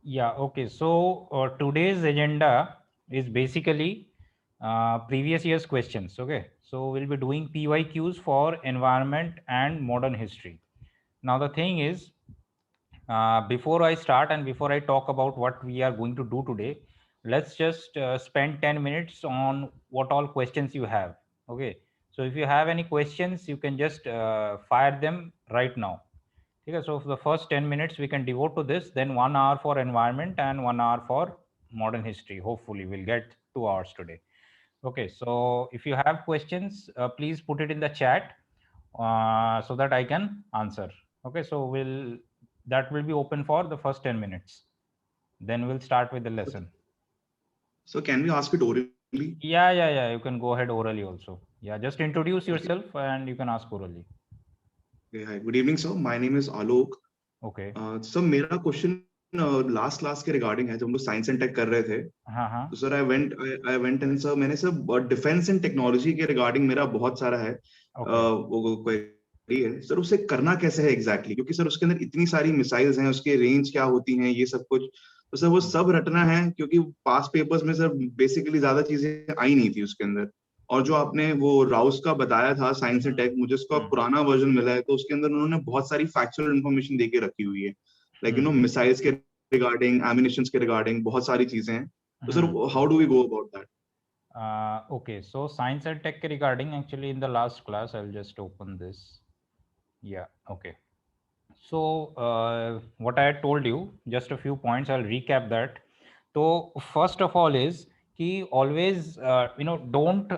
Yeah, okay. So today's agenda is basically previous year's questions. Okay. So we'll be doing PYQs for environment and modern history. Now, the thing is, before I start and before I talk about what we are going to do today, let's just spend 10 minutes on what all questions you have. Okay. So if you have any questions, you can just fire them right now. Okay, so for the first 10 minutes we can devote to this, then 1 hour for environment and 1 hour for modern history. Hopefully we'll get 2 hours today. Okay, so if you have questions, please put it in the chat so that I can answer. Okay, so that will be open for the first 10 minutes. Then we'll start with the lesson. So can we ask it orally? Yeah, you can go ahead orally also. Yeah, just introduce Okay. yourself and you can ask orally. Okay. Hi. Good evening, sir. My name is Alok. Okay. Sir मेरा question last class के regarding है जब हम लोग science and take कर रहे थे हाँ हाँ. तो sir I went and sir मैंने सर डिफेंस एंड टेक्नोलॉजी के रिगार्डिंग मेरा बहुत सारा है Okay. वो क्वेरी है सर उसे करना कैसे है एग्जैक्टली क्योंकि सर उसके अंदर इतनी सारी मिसाइल्स हैं उसके रेंज क्या होती हैं ये सब कुछ तो सर वो सब रटना है क्योंकि पास पेपर्स में सर बेसिकली ज्यादा चीजें आई नहीं थी उसके अंदर और जो आपने वो राउस का बताया था साइंस एंड टेक मुझे उसका पुराना वर्जन मिला है तो उसके अंदर उन्होंने बहुत सारी फैक्चुअल इन्फॉर्मेशन देके रखी हुई है लाइक यू नो मिसाइल्स के रिगार्डिंग एमिनेशंस के रिगार्डिंग बहुत सारी चीजें हैं तो sir how do we go about that Okay, so science and tech regarding actually in the last class, I'll just open this. Yeah, okay. So what I had told you, just a few points, I'll recap that. So first of all is कि always don't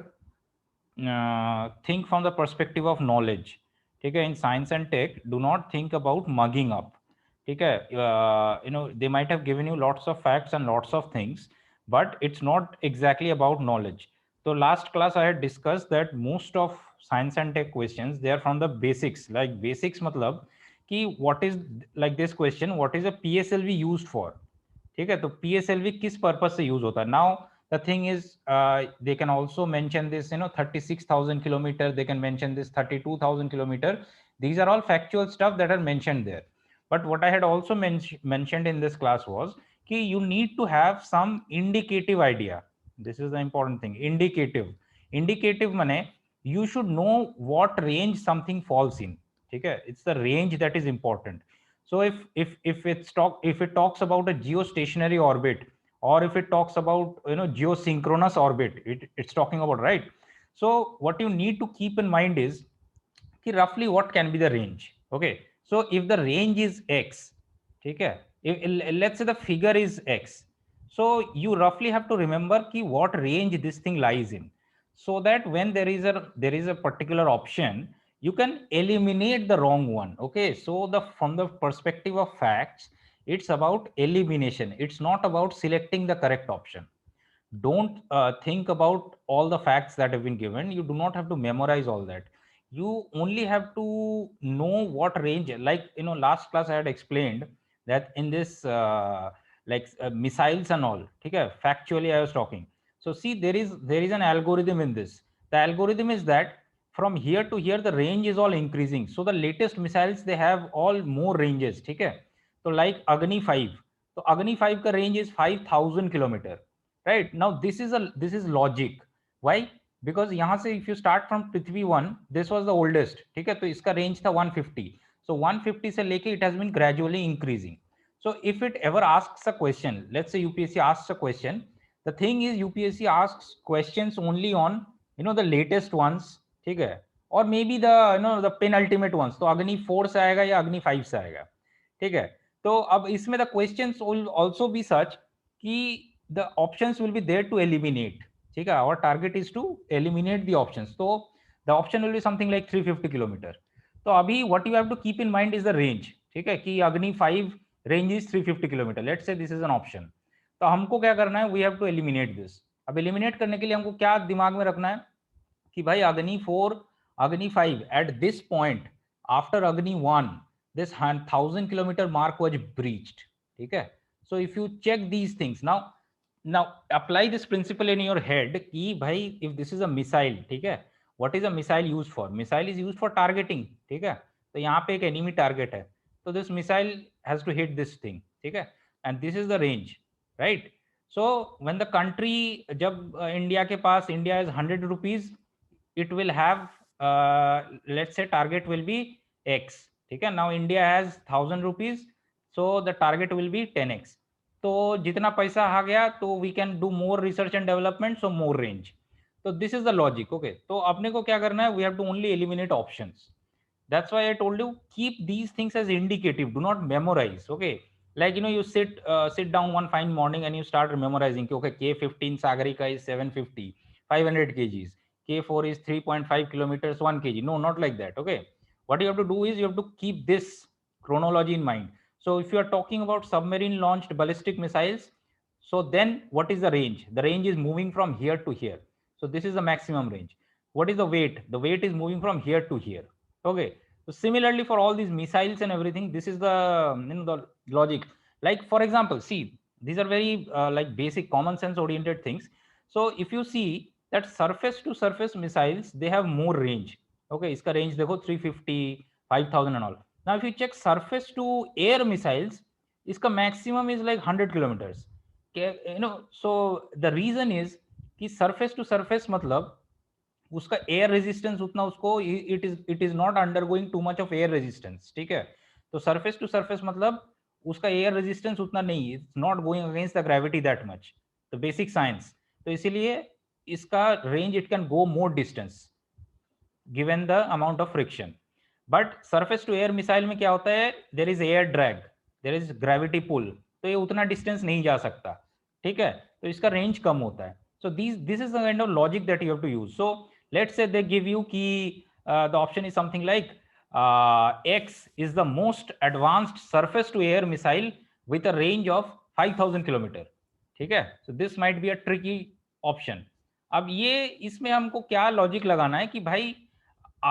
think from the perspective of knowledge. ठीक है, in science and tech, do not think about mugging up. ठीक है, they might have given you lots of facts and lots of things, but it's not exactly about knowledge. So last class I had discussed that most of science and tech questions, they are from the basics. Like basics मतलब कि what is, like this question, what is a PSLV used for. ठीक है, तो PSLV किस purpose से use होता है. Now the thing is, they can also mention this, 36,000 kilometer, they can mention this 32,000 kilometer. These are all factual stuff that are mentioned there. But what I had also mentioned in this class was कि you need to have some indicative idea. This is the important thing. Indicative माने you should know what range something falls in. ठीक है, it's the range that is important. So if it talks about a geostationary orbit, or if it talks about geosynchronous orbit, it's talking about, right? So what you need to keep in mind is कि roughly what can be the range. Okay, so if the range is x, ठीक है, let's say the figure is x, so you roughly have to remember कि what range this thing lies in, so that when there is a particular option, you can eliminate the wrong one. Okay, so the from the perspective of facts, it's about elimination, it's not about selecting the correct option. Don't think about all the facts that have been given. You do not have to memorize all that. You only have to know what range, like last class I had explained that in this missiles and all, okay, factually I was talking. So see, there is an algorithm in this. The algorithm is that from here to here the range is all increasing, so the latest missiles, they have all more ranges. Okay, so like Agni 5, so Agni 5 ka range is 5,000 kilometer. Right now this is logic. Why? Because यहाँ से if you start from Prithvi 1, this was the oldest. ठीक है, तो इसका range था 150. So 150 से लेके it has been gradually increasing. So if it ever asks a question, let's say UPSC asks a question, the thing is UPSC asks questions only on the latest ones. ठीक है, or maybe the penultimate ones. तो अग्नि 4 से आएगा या अग्नि 5 से आएगा. ठीक है, तो अब इसमें the questions will also be such कि the options will be there to eliminate. ठीक है, our target is to eliminate the options. So the option will be something like 350 kilometer. तो अभी what you have to keep in mind is the range. ठीक है, कि अग्नि 5 range is 350 kilometer. Let's say this is an option. तो हमको क्या करना है, we have to eliminate this. अब eliminate करने के लिए हमको क्या दिमाग में रखना है कि भाई अग्नि 4, अग्नि 5 at this point, after अग्नि 1, this 1,000 kilometer mark was breached. ठीक है, so if you check these things now apply this principle in your head कि भाई if this is a missile, ठीक है, what is a missile used for? Missile is used for targeting. ठीक है, तो यहाँ पे एक enemy target है, तो this missile has to hit this thing. ठीक है, and this is the range, right? So when the country, jab India ke paas, India is 100 rupees, it will have, let's say target will be X. Okay, now India has 1000 rupees, so the target will be 10x. तो जितना पैसा आ गया तो we can do more research and development, so more range. तो this is the logic. Okay, तो अपने को क्या करना है, we have to only eliminate options. That's why I told you, keep these things as indicative, do not memorize. Okay, like you sit down one fine morning and you start memorizing. Okay, K15 Sagarika is 750 500 kgs, K4 is 3.5 kilometers 1 kg. No, not like that. Okay, what you have to do is you have to keep this chronology in mind. So if you are talking about submarine launched ballistic missiles, so then what is the range? The range is moving from here to here, so this is the maximum range. What is the weight? The weight is moving from here to here. Okay, so similarly for all these missiles and everything, this is the the logic. Like for example, see, these are very like basic common sense oriented things. So if you see that surface to surface missiles, they have more range. Okay, iska range dekho 350 5000 and all. Now if you check surface to air missiles, iska maximum is like 100 kilometers. Okay, so the reason is कि surface to surface मतलब उसका air resistance उतना उसको, it is not undergoing too much of air resistance. ठीक है, तो surface to surface मतलब उसका एयर रेजिस्टेंस उतना नहीं, it's not going against the gravity that much, तो बेसिक साइंस. तो इसीलिए इसका range it can go more distance given the amount of friction. But surface to air missile में क्या होता है, there is air drag, there is gravity pull, तो ये उतना डिस्टेंस नहीं जा सकता. ठीक है, तो इसका रेंज कम होता है. So this is the kind of logic that you have to use. So let's say they give you ki the option is something like X is the most advanced surface to air missile with a range of 5000 kilometer. ठीक है, so this might be a tricky option. अब ये इसमें हमको क्या logic लगाना है कि भाई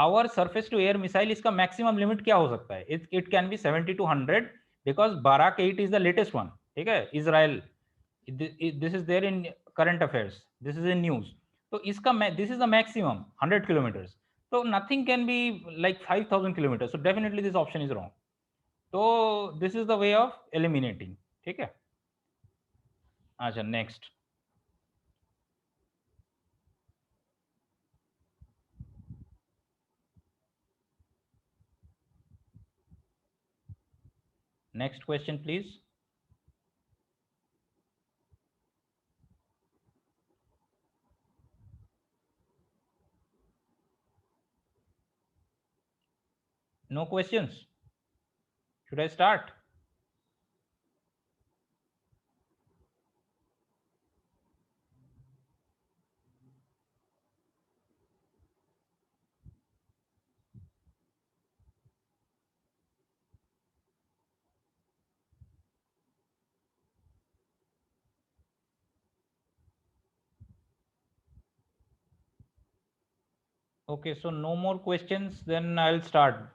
our surface to air missile, इसका मैक्सिमम लिमिट क्या हो सकता है. It can be 70 to 100 because Barak 8 is the latest one. ठीक है, Israel, this is there in current affairs, this is in news. So iska this is the maximum 100 kilometers, so nothing can be like 5000 kilometers, so definitely this option is wrong. So this is the way of eliminating. ठीक है, अच्छा next. Next question please. No questions? Should I start? Okay, so no more questions, then I'll start.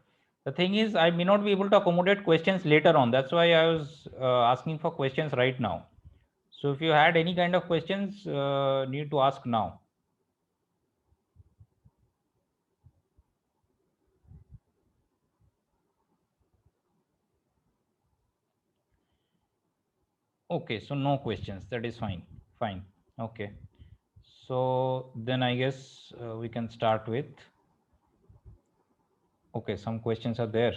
The thing is, I may not be able to accommodate questions later on. That's why I was asking for questions right now. So if you had any kind of questions, need to ask now. Okay, so no questions. That is fine. Fine. Okay. So then I guess we can start with. Okay, some questions are there.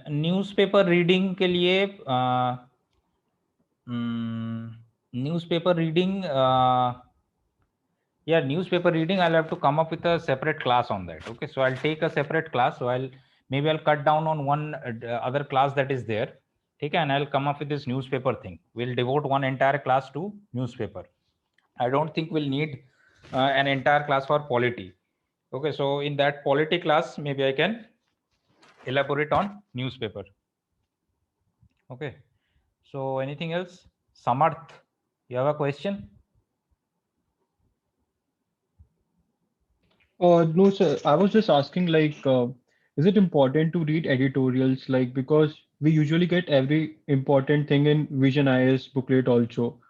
Newspaper reading के लिए newspaper reading. Yeah, newspaper reading, I'll have to come up with a separate class on that. Okay, so I'll take a separate class. So I'll cut down on one other class that is there. Okay, and I'll come up with this newspaper thing. We'll devote one entire class to newspaper. I don't think we'll need an entire class for polity. Okay, so in that polity class, maybe I can elaborate on newspaper. Okay, so anything else? Samarth, you have a question? No, sir. I was just asking, like, is it important to read editorials? Like, because we usually get every important thing in Vision IS booklet also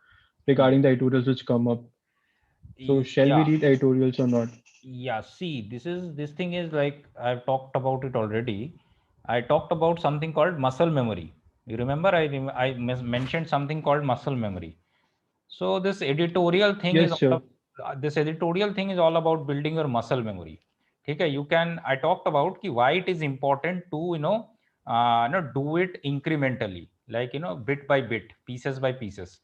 regarding the editorials which come up. So, shall we Yeah. read editorials or not? Yeah, see, this thing is like I've talked about it already. I talked about something called muscle memory. You remember I mentioned something called muscle memory. So this editorial thing Yes, is sure. all about building your muscle memory. Okay, I talked about why it is important to do it incrementally, like bit by bit, pieces by pieces.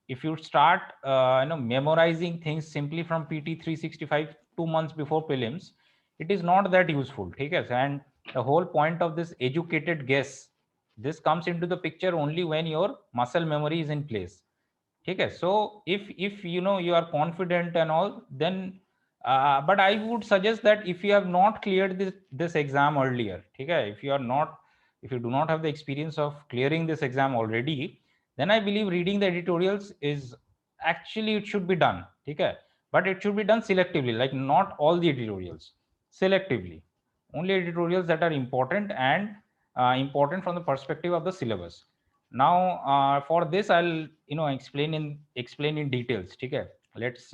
If you start memorizing things simply from PT 365 2 months before prelims, it is not that useful. Okay, and the whole point of this educated guess, this comes into the picture only when your muscle memory is in place. Okay, so if you are confident and all, then but I would suggest that if you have not cleared this exam earlier, okay, if you do not have the experience of clearing this exam already, then I believe reading the editorials is actually, it should be done. Okay, but it should be done selectively, like not all the editorials, selectively, only editorials that are important and important from the perspective of the syllabus. Now for this I'll explain in details. Okay, let's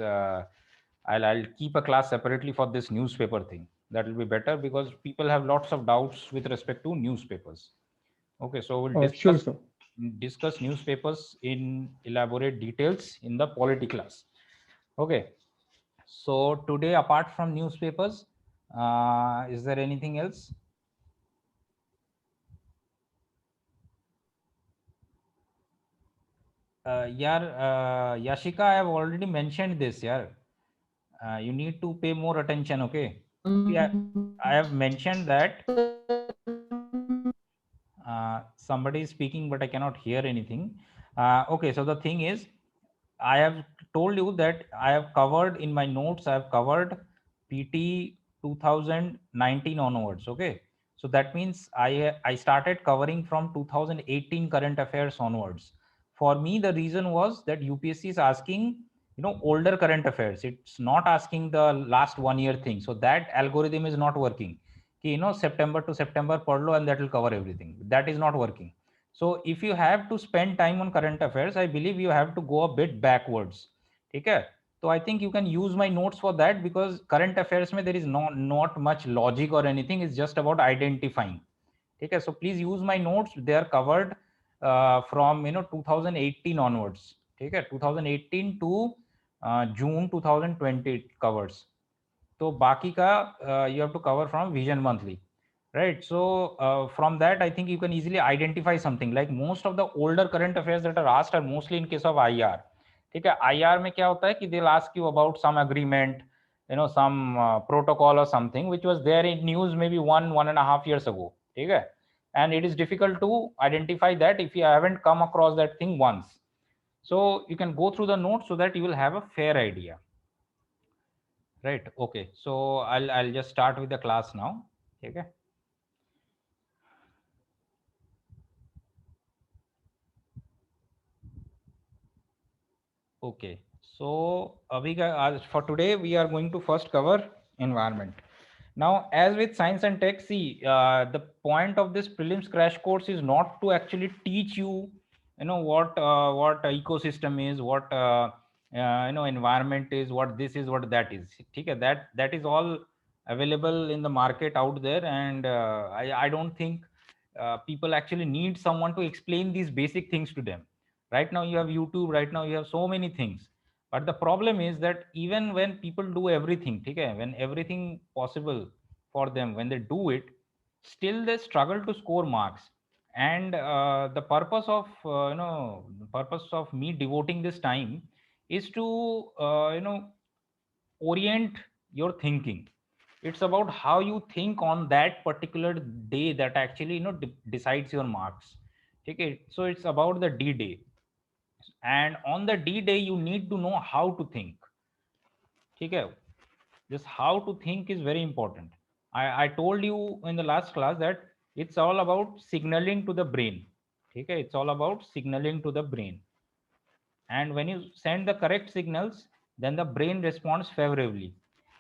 I'll keep a class separately for this newspaper thing. That will be better because people have lots of doubts with respect to newspapers. Okay, so we'll Sure, sir. discuss newspapers in elaborate details in the polity class. Okay, so today apart from newspapers, is there anything else? Yashika, I have already mentioned this. Yeah, you need to pay more attention. Okay. See, I have mentioned that somebody is speaking, but I cannot hear anything. Okay, so the thing is, I have told you that I have covered in my notes, I have covered PT 2019 onwards. Okay. So that means I started covering from 2018 current affairs onwards. For me, the reason was that UPSC is asking, older current affairs. It's not asking the last 1 year thing. So that algorithm is not working. September to September per and that will cover everything. That is not working. So if you have to spend time on current affairs, I believe you have to go a bit backwards. Okay. So I think you can use my notes for that, because current affairs mein there is not much logic or anything. It's just about identifying. Okay. So please use my notes. They are covered from 2018 onwards. Okay. 2018 to June 2020 it covers. So baki ka you have to cover from Vision Monthly, right? So from that, I think you can easily identify something. Like most of the older current affairs that are asked are mostly in case of IR. ठीक है, IR में क्या होता है कि they'll ask you about some agreement, some protocol or something which was there in news maybe 1.5 years ago. ठीक है, and it is difficult to identify that if you haven't come across that thing once. So you can go through the notes so that you will have a fair idea. Right. Okay. So I'll just start with the class now. Okay. Okay. So for today we are going to first cover environment. Now, as with science and tech, see, the point of this prelims crash course is not to actually teach you, what ecosystem is, what environment is, what this is, what that is. Okay, that is all available in the market out there, and I don't think people actually need someone to explain these basic things to them. Right now you have YouTube. Right now you have so many things. But the problem is that even when people do everything, okay, when everything possible for them, when they do it, still they struggle to score marks. And the purpose of me devoting this time is to orient your thinking. It's about how you think on that particular day that actually decides your marks. Okay, so it's about the D day, and on the D day you need to know how to think. Okay, just how to think is very important. I told you in the last class that it's all about signaling to the brain. Okay, it's all about signaling to the brain, and when you send the correct signals, then the brain responds favorably.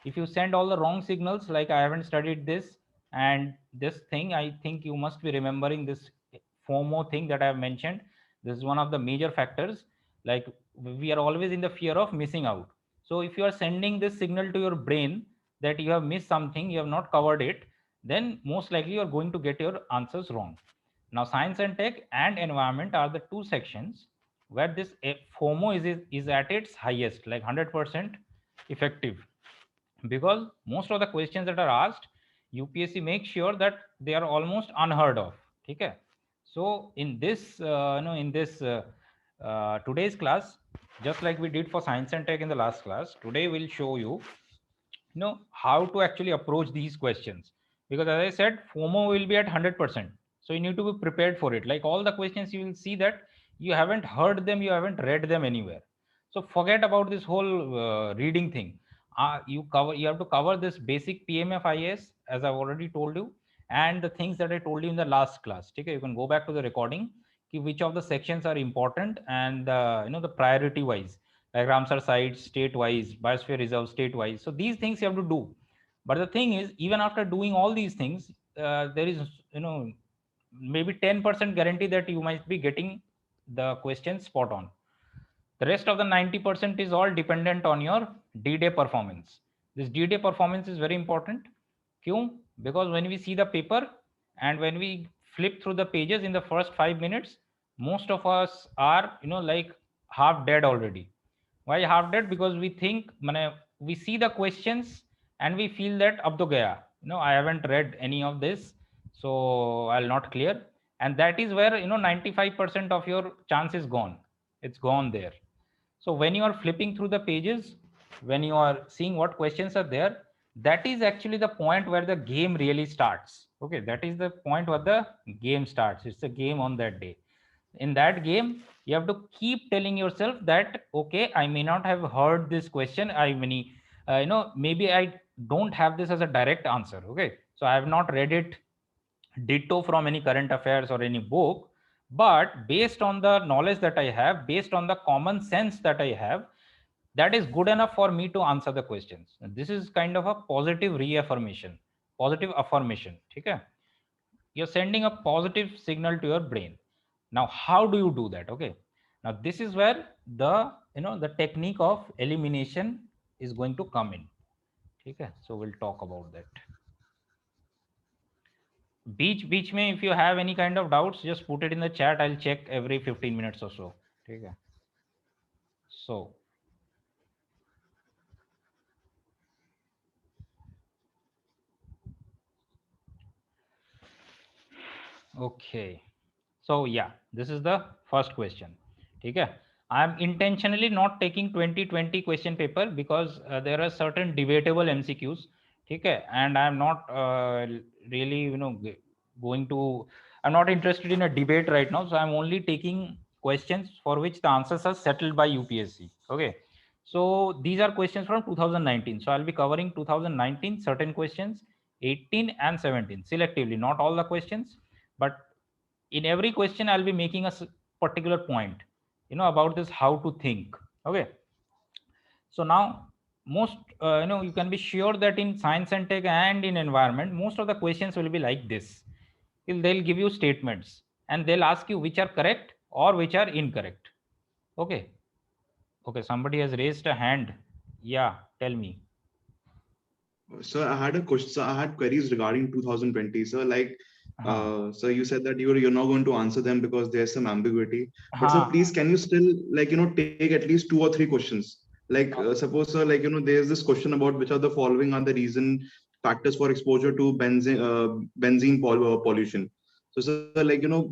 If you send all the wrong signals, like I haven't studied this and this thing, I think you must be remembering this FOMO thing that I have mentioned. This is one of the major factors. Like, we are always in the fear of missing out. So if you are sending this signal to your brain that you have missed something, you have not covered it, then most likely you are going to get your answers wrong. Now science and tech and environment are the two sections where this FOMO is at its highest, like 100% effective, because most of the questions that are asked, UPSC makes sure that they are almost unheard of. Okay, so in this today's class, just like we did for science and tech in the last class, today we'll show you how to actually approach these questions, because as I said, FOMO will be at 100%, so you need to be prepared for it. Like all the questions, you will see that you haven't heard them, you haven't read them anywhere. So forget about this whole reading thing. You have to cover this basic PMFIS, as I've already told you, and the things that I told you in the last class. Okay, you can go back to the recording, which of the sections are important, and the priority wise, like Ramsar sites state-wise, biosphere reserve state-wise. So these things you have to do. But the thing is, even after doing all these things, there is maybe 10% guarantee that you might be getting the question spot on. The rest of the 90% is all dependent on your D-Day performance. This D-Day performance is very important. Kyun? Because when we see the paper and when we flip through the pages in the first 5 minutes, most of us are like half dead already. Why half dead? Because we think, we see the questions and we feel that ab to gaya, I haven't read any of this, so I'll not clear. And that is where 95% of your chance is gone. It's gone there. So when you are flipping through the pages, when you are seeing what questions are there, that is actually the point where the game really starts. Okay, that is the point where the game starts. It's a game on that day. In that game, you have to keep telling yourself that, okay, I may not have heard this question. Maybe I don't have this as a direct answer. Okay, so I have not read it ditto from any current affairs or any book, but based on the knowledge that I have, based on the common sense that I have, that is good enough for me to answer the questions. This is kind of a positive reaffirmation, positive affirmation. Okay, you're sending a positive signal to your brain. Now how do you do that? Okay, now this is where the technique of elimination is going to come in. Okay, so we'll talk about that. Beach mein, if you have any kind of doubts, just put it in the chat. I'll check every 15 minutes or so. Okay, so okay, so yeah, this is the first question. Okay, I'm intentionally not taking 2020 question paper because there are certain debatable MCQs. Okay, and I'm not really going to, I'm not interested in a debate right now, so I'm only taking questions for which the answers are settled by UPSC. Okay, so these are questions from 2019, so I'll be covering 2019 certain questions, 18 and 17 selectively, not all the questions, but in every question I'll be making a particular point about this, how to think. Okay, so now most you can be sure that in science and tech and in environment, most of the questions will be like this. They'll give you statements and they'll ask you which are correct or which are incorrect. Okay, somebody has raised a hand. Yeah, tell me. So I had a question. So I had queries regarding 2020. So so you said that you're not going to answer them because there's some ambiguity. But sir, please, can you still take at least 2 or 3 questions? Suppose sir, there's this question about which of the following are the reason factors for exposure to benzene pollution. So sir,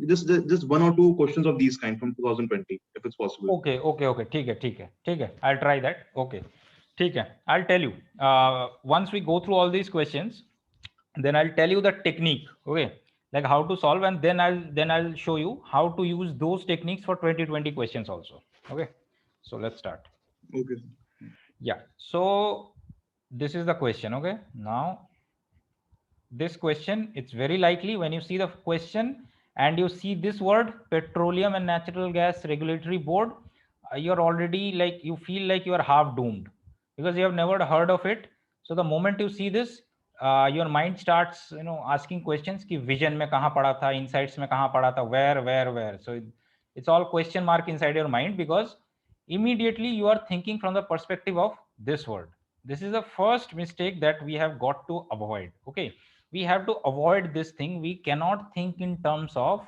just 1 or 2 questions of these kind from 2020, if it's possible. Okay. ठीक है. I'll try that. Okay. ठीक है. I'll tell you. Once we go through all these questions, then I'll tell you the technique. Okay, like how to solve, and then I'll show you how to use those techniques for 2020 questions also. Okay, so let's start. Okay. Yeah, so this is the question. Okay, now this question, it's very likely when you see the question and you see this word Petroleum and Natural Gas Regulatory Board, you're already like, you feel like you are half doomed because you have never heard of it. So the moment you see this, your mind starts asking questions ki vision mein kahan pada tha, insights mein kahan pada tha, where. So it's all question mark inside your mind because immediately you are thinking from the perspective of this word. This is the first mistake that we have got to avoid. Okay, we have to avoid this thing. We cannot think in terms of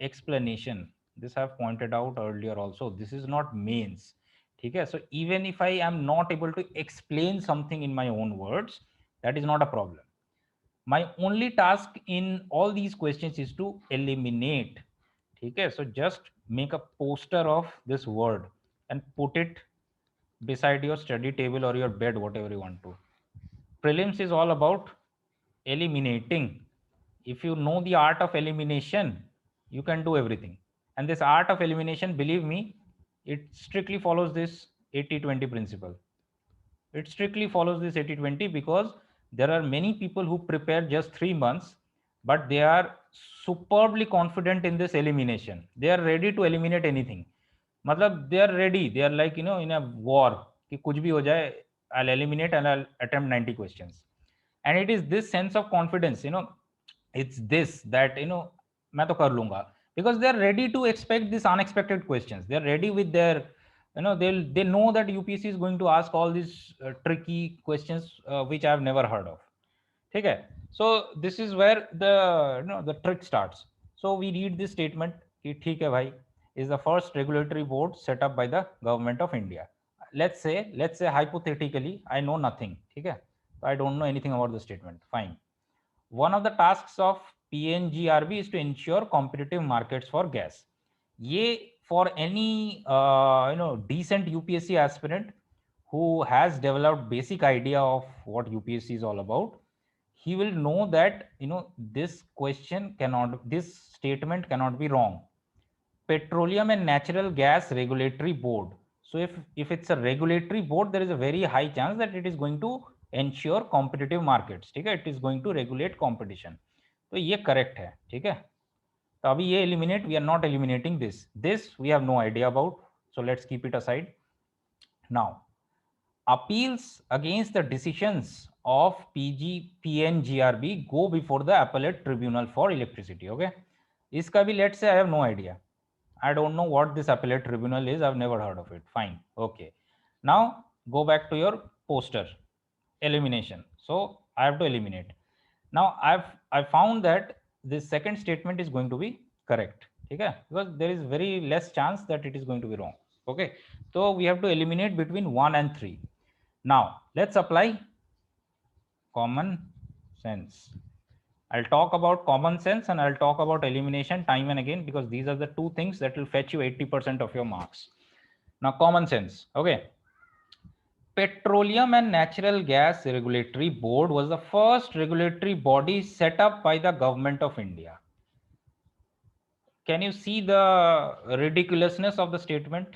explanation. This I've pointed out earlier also. This is not mains. Okay, so even if I am not able to explain something in my own words, that is not a problem. My only task in all these questions is to eliminate. Okay, so just make a poster of this word and put it beside your study table or your bed, whatever you want to. Prelims is all about eliminating. If you know the art of elimination, you can do everything. And this art of elimination, believe me, it strictly follows this 80-20 principle. It strictly follows this 80-20 because there are many people who prepare just 3 months, but they are superbly confident in this elimination. They are ready to eliminate anything. Matlab, they are ready. They are like, in a war. Ki kuch bhi ho jaye, I'll eliminate and I'll attempt 90 questions. And it is this sense of confidence, it's this that, main to kar lunga. Because they are ready to expect these unexpected questions. They are ready with their, they know that UPSC is going to ask all these tricky questions which I have never heard of. Okay, so this is where the trick starts. So we read this statement ki theek hai bhai, is the first regulatory board set up by the government of India. Let's say hypothetically I know nothing. Okay, I don't know anything about the statement. Fine. One of the tasks of PNGRB is to ensure competitive markets for gas. Ye for any decent UPSC aspirant who has developed basic idea of what UPSC is all about, he will know that this statement cannot be wrong. Petroleum and Natural Gas Regulatory Board. So if it's a regulatory board, there is a very high chance that it is going to ensure competitive markets. ठीक है, it is going to regulate competition. तो ये correct है. ठीक है, तो अभी ये eliminate, we are not eliminating this. This we have no idea about, so let's keep it aside. Now, appeals against the decisions of PNGRB go before the appellate tribunal for electricity. Okay, इसका भी let's say I have no idea. I don't know what this appellate tribunal is. I've never heard of it. Fine. Okay. Now go back to your poster. Elimination. So I have to eliminate. Now I found that this second statement is going to be correct. Okay? Because there is very less chance that it is going to be wrong. Okay. So we have to eliminate between 1 and 3. Now let's apply common sense. I'll talk about common sense and I'll talk about elimination time and again, because these are the two things that will fetch you 80% of your marks. Now, common sense. Okay. Petroleum and Natural Gas Regulatory Board was the first regulatory body set up by the government of India. Can you see the ridiculousness of the statement?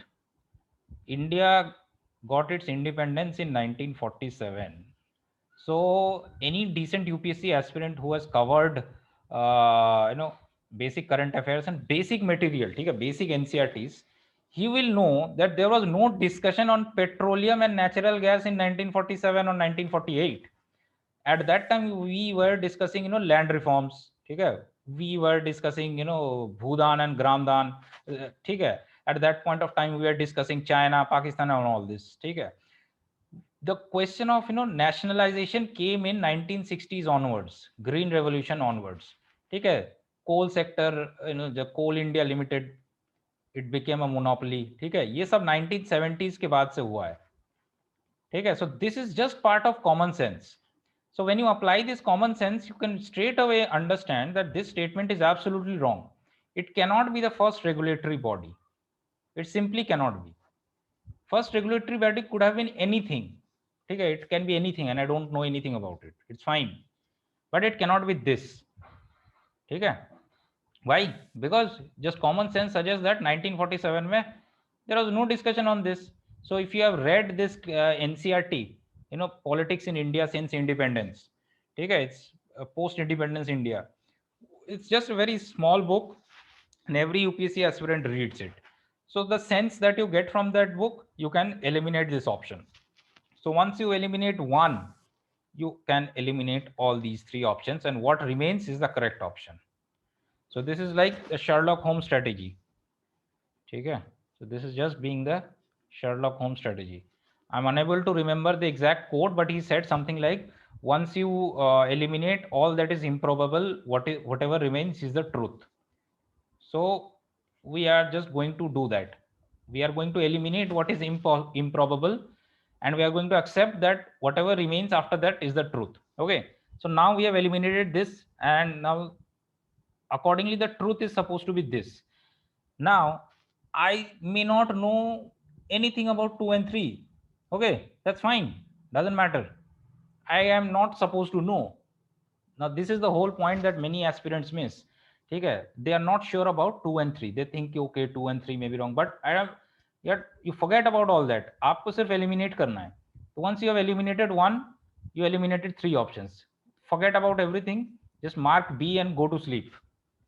India got its independence in 1947. So any decent UPSC aspirant who has covered, basic current affairs and basic material, basic NCRTs, he will know that there was no discussion on petroleum and natural gas in 1947 or 1948. At that time, we were discussing, land reforms. We were discussing, Bhudan and Gramdan. At that point of time, we were discussing China, Pakistan, and all this. The question of nationalization came in 1960s onwards, green revolution onwards. Coal sector, the Coal India Limited, it became a monopoly. ये सब 1970s के बाद से हुआ है. So this is just part of common sense. So when you apply this common sense, you can straight away understand that this statement is absolutely wrong. It cannot be the first regulatory body. It simply cannot be. First regulatory body could have been anything. It can be anything and I don't know anything about it. It's fine. But it cannot be this. Why? Because just common sense suggests that 1947 mein, there was no discussion on this. So if you have read this NCRT, politics in India since independence, it's post-independence India. It's just a very small book and every UPSC aspirant reads it. So the sense that you get from that book, you can eliminate this option. So once you eliminate one, you can eliminate all these three options and what remains is the correct option. So this is like the Sherlock Holmes strategy. Okay? So this is just being the Sherlock Holmes strategy. I'm unable to remember the exact quote, but he said something like, once you eliminate all that is improbable, whatever remains is the truth. So we are just going to do that. We are going to eliminate what is improbable, and we are going to accept that whatever remains after that is the truth. Okay, so now we have eliminated this, and now accordingly the truth is supposed to be this. Now I may not know anything about 2 and 3. Okay, that's fine, doesn't matter. I am not supposed to know. Now this is the whole point that many aspirants miss. Okay, they are not sure about 2 and 3. They think okay 2 and 3 may be wrong, but I have, yet you forget about all that. आपको सिर्फ eliminate करना है. So once you have eliminated one, you eliminated 3 options. Forget about everything. Just mark B and go to sleep.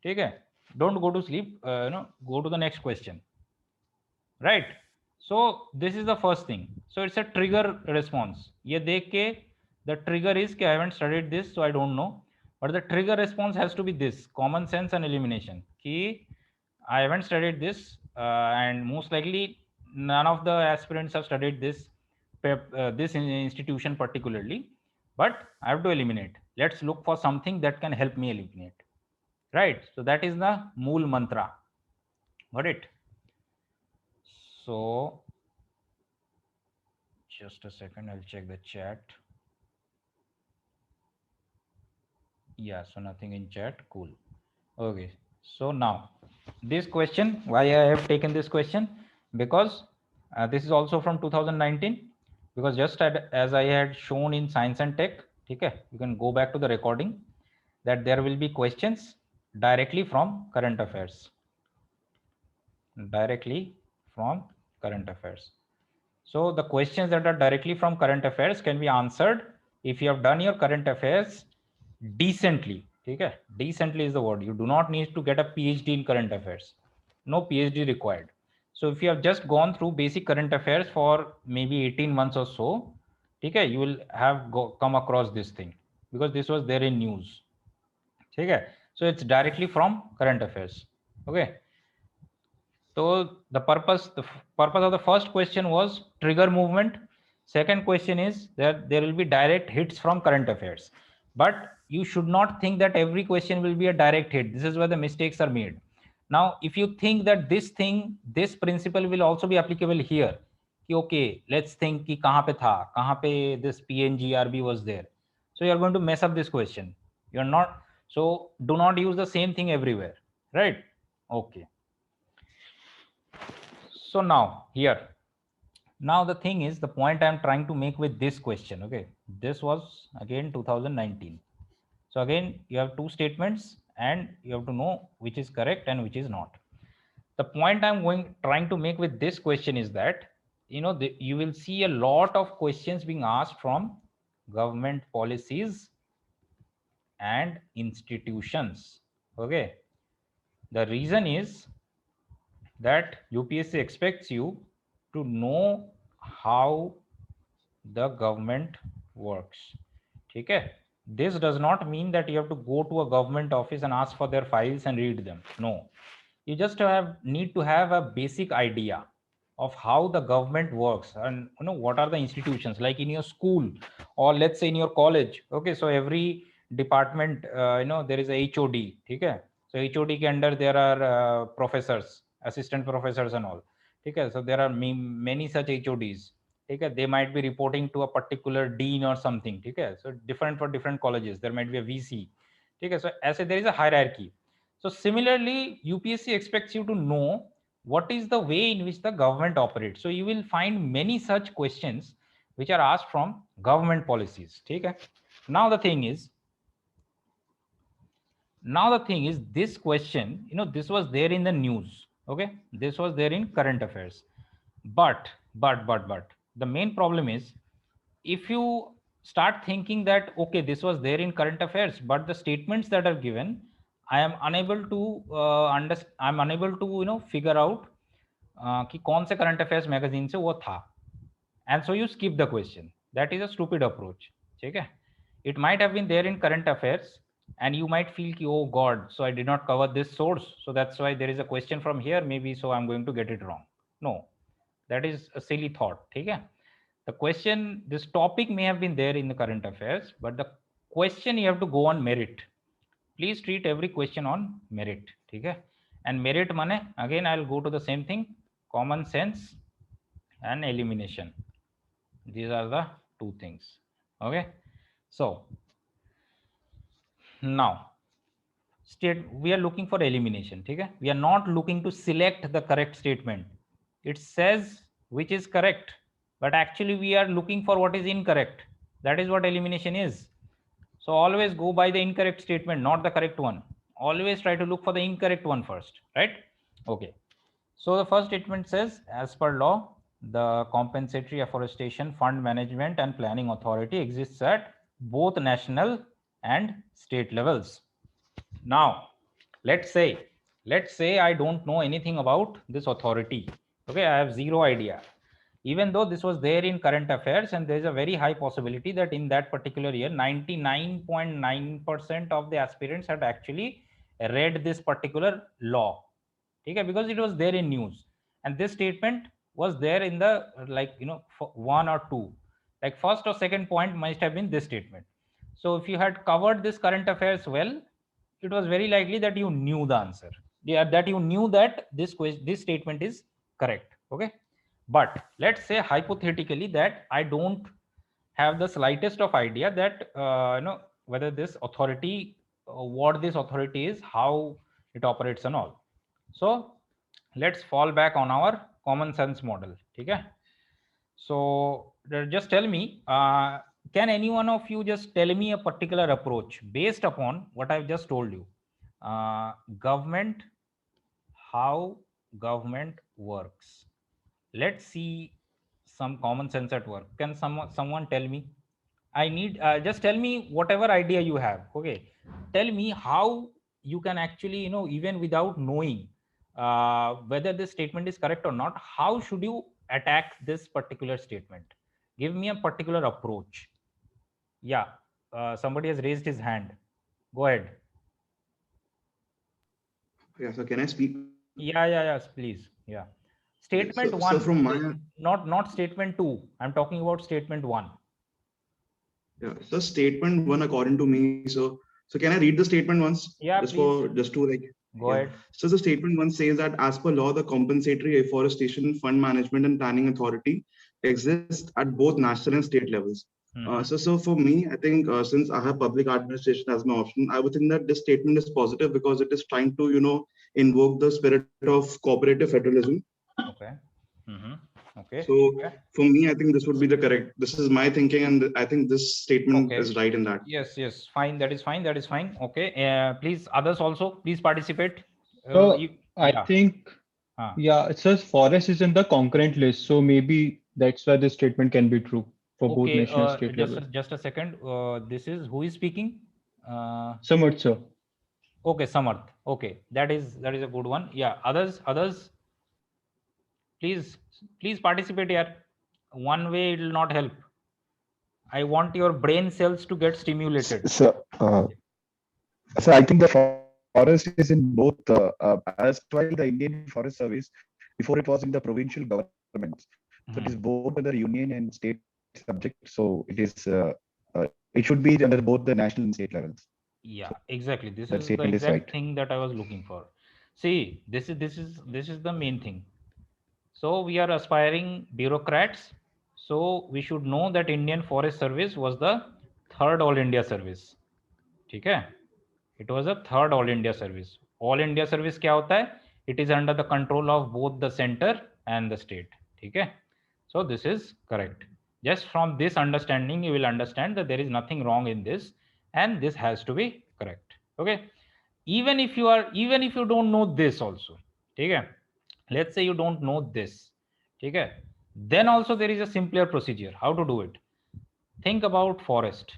Okay, don't go to sleep. Go to the next question. Right. So this is the first thing. So it's a trigger response. ये देख के the trigger is कि I haven't studied this, so I don't know. But the trigger response has to be this: common sense and elimination. कि I haven't studied this, and most likely none of the aspirants have studied this institution particularly. But I have to eliminate. Let's look for something that can help me eliminate. Right. So that is the mool mantra. Got it? So just a second, I'll check the chat. Yeah, so nothing in chat. Cool. Okay, so now this question, why I have taken this question, because this is also from 2019, because just as I had shown in science and tech, okay, you can go back to the recording, that there will be questions directly from current affairs. So the questions that are directly from current affairs can be answered if you have done your current affairs decently. Okay, decently is the word. You do not need to get a PhD in current affairs. No PhD required. So if you have just gone through basic current affairs for maybe 18 months or so, okay, you will have come across this thing, because this was there in news. Okay, so it's directly from current affairs. Okay. So the purpose of the first question was trigger movement. Second question is that there will be direct hits from current affairs. But you should not think that every question will be a direct hit. This is where the mistakes are made. Now, if you think that this principle will also be applicable here, okay, let's think कि कहाँ पे था, कहाँ पे this PNGRB was there. So you are going to mess up this question. You are not. So do not use the same thing everywhere, right? Okay. So now here, now the thing is, the point I'm trying to make with this question, okay, this was again 2019. So again, you have two statements and you have to know which is correct and which is not. The point I'm trying to make with this question is that, you will see a lot of questions being asked from government policies and institutions. Okay. The reason is that UPSC expects you to know how the government works. Okay, this does not mean that you have to go to a government office and ask for their files and read them. No, you just need to have a basic idea of how the government works, and what are the institutions like in your school, or let's say in your college. Okay, so every department, there is a HOD. Okay, so HOD ke under there are professors, assistant professors and all. Okay, so there are many such HODs. Okay, they might be reporting to a particular dean or something. Okay, so different for different colleges. There might be a VC. Okay, so as there is a hierarchy. So similarly, UPSC expects you to know what is the way in which the government operates. So you will find many such questions which are asked from government policies. Okay. Now the thing is, this question, this was there in the news. Okay, this was there in current affairs. But the main problem is, if you start thinking that okay, this was there in current affairs, but the statements that are given, I am unable to understand. I'm unable to figure out कि कौन से current affairs magazine से वो था, and so you skip the question. That is a stupid approach. ठीक है? It might have been there in current affairs, and you might feel कि oh God, so I did not cover this source, so that's why there is a question from here. Maybe so I'm going to get it wrong. No, that is a silly thought. ठीक है? The question, this topic may have been there in the current affairs, but the question you have to go on merit. Please treat every question on merit. Okay? and merit money, again I'll go to the same thing, common sense and elimination. These are the two things. Okay, so now we are looking for elimination. Okay, we are not looking to select the correct statement. It says which is correct, but actually we are looking for what is incorrect. That is what elimination is. So always go by the incorrect statement, not the correct one. Always try to look for the incorrect one first, right? Okay, so the first statement says, as per law, the Compensatory Afforestation Fund Management and Planning Authority exists at both national and state levels. Now, let's say I don't know anything about this authority. Okay, I have zero idea. Even though this was there in current affairs, and there is a very high possibility that in that particular year, 99.9% of the aspirants had actually read this particular law. Okay, because it was there in news, and this statement was there in the one or two, like first or second point must have been this statement. So if you had covered this current affairs well, it was very likely that you knew the answer. Yeah, that you knew that this statement is correct. Okay, but let's say hypothetically that I don't have the slightest of idea that whether this authority, what this authority is, how it operates and all. So let's fall back on our common sense model. Okay, so just tell me, can any one of you just tell me a particular approach based upon what I've just told you? Government, how government works. Let's see some common sense at work. Can someone tell me? I need just tell me whatever idea you have. Okay, tell me how you can actually, even without knowing whether this statement is correct or not, how should you attack this particular statement? Give me a particular approach. Yeah, somebody has raised his hand. Go ahead. Yeah, so can I speak? Yeah, please. Yeah. Statement so, one. So from my not statement two. I'm talking about statement one. Yeah. So statement one, according to me. So can I read the statement once? Yeah, just please. just to like. Go ahead. So the statement one says that as per law, the Compensatory Afforestation Fund Management and Planning Authority exists at both national and state levels. So for me, I think since I have public administration as my option, I would think that this statement is positive because it is trying to invoke the spirit of cooperative federalism. Okay. Okay. So for me, I think this would be the correct. This is my thinking, and I think this statement is right in that. Yes. Fine. That is fine. Okay. Please, others also, please participate. So I think, it says forest is in the concurrent list. So maybe that's why this statement can be true for both national and state level. Just a second. This is who is speaking? Samarth, sir. Okay, Samarth. Okay, that is a good one. Yeah. Others. Please participate here. One way it will not help. I want your brain cells to get stimulated. So I think the forest is in both, as well the Indian Forest Service, before it was in the provincial governments. So it is both under union and state subject. So it is, it should be under both the national and state levels. Yeah, exactly. This is the exact thing that I was looking for. See, this is the main thing. So we are aspiring bureaucrats. So we should know that Indian Forest Service was the third All India service. Okay? It was a third All India service. All India service क्या होता है? It is under the control of both the center and the state. Okay? So this is correct. Just from this understanding, you will understand that there is nothing wrong in this, and this has to be correct. Okay? Even if you don't know this also. Okay? Let's say you don't know this. Okay? Then also there is a simpler procedure. How to do it? Think about forest.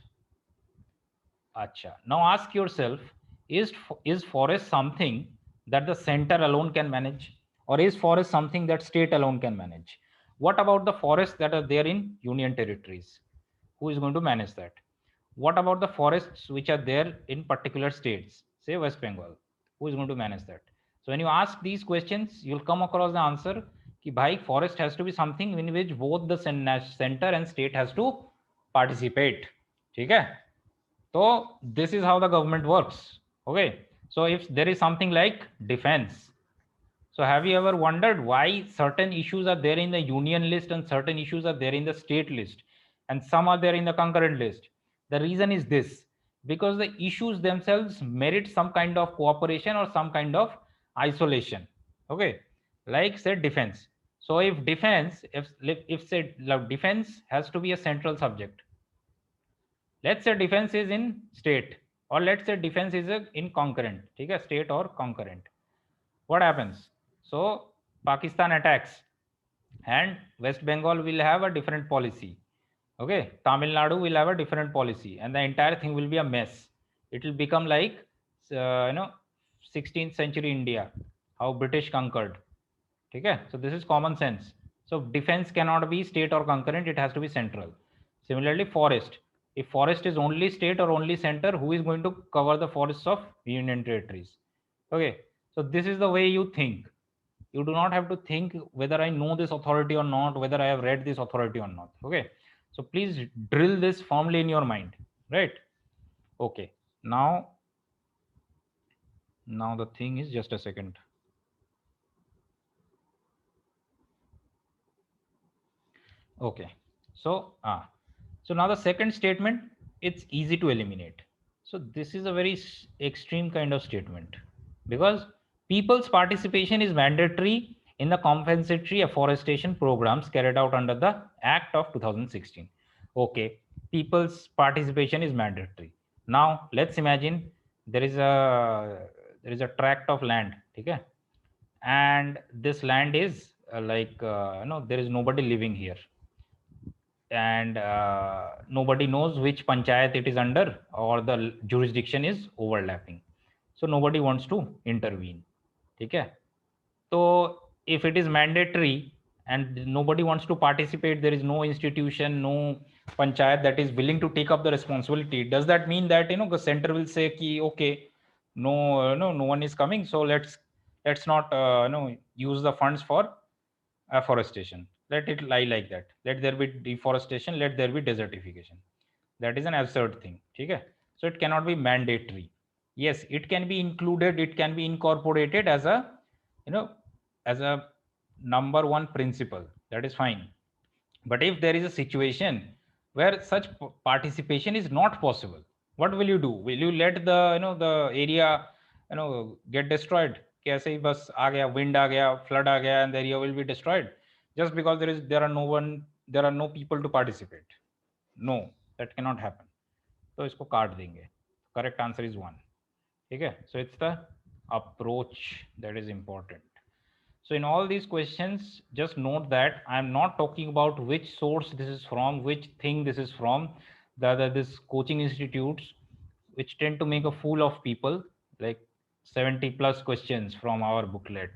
Acha. Now ask yourself, is forest something that the center alone can manage, or is forest something that state alone can manage? What about the forests that are there in union territories? Who is going to manage that? What about the forests which are there in particular states, say West Bengal? Who is going to manage that? So when you ask these questions, you'll come across the answer कि भाई forest has to be something in which both the center and state has to participate. ठीक है? So this is how the government works. Okay. So if there is something like defense, So have you ever wondered why certain issues are there in the union list and certain issues are there in the state list and some are there in the concurrent list? The reason is this, because the issues themselves merit some kind of cooperation or some kind of isolation. Okay, like say defense. So if defense, if say defense has to be a central subject, let's say defense is in state, or let's say defense is in concurrent, okay, state or concurrent. What happens? So Pakistan attacks and West Bengal will have a different policy. Okay, Tamil Nadu will have a different policy, and the entire thing will be a mess. It will become like 16th century India, how British conquered. Okay, so this is common sense. So defense cannot be state or concurrent; it has to be central. Similarly, forest. If forest is only state or only center, who is going to cover the forests of union territories? Okay, so this is the way you think. You do not have to think whether I know this authority or not, whether I have read this authority or not. Okay, so please drill this firmly in your mind, right? Okay, now the thing is, just a second. Okay, so so now the second statement, it's easy to eliminate. So this is a very extreme kind of statement, because people's participation is mandatory in the compensatory afforestation programs carried out under the Act of 2016. Okay, people's participation is mandatory. Now let's imagine there is a tract of land, okay, and this land is there is nobody living here, and nobody knows which panchayat it is under, or the jurisdiction is overlapping, so nobody wants to intervene. Okay, so if it is mandatory and nobody wants to participate, there is no institution, no panchayat that is willing to take up the responsibility, does that mean that the center will say ki, okay, no one is coming, so let's not use the funds for afforestation, let it lie like that, let there be deforestation, let there be desertification? That is an absurd thing. Okay, so it cannot be mandatory. Yes, it can be included, it can be incorporated as a as a number one principle, that is fine. But if there is a situation where such participation is not possible, what will you do? Will you let the area get destroyed? कैसे ही बस आ गया, wind आ गया, flood आ गया, and the area will be destroyed just because there are no people to participate? No, that cannot happen. तो इसको काट देंगे. Correct answer is 1. ठीक है? So it's the approach that is important. So in all these questions, just note that I am not talking about which source this is from, which thing this is from. This coaching institutes, which tend to make a fool of people, like 70 plus questions from our booklet,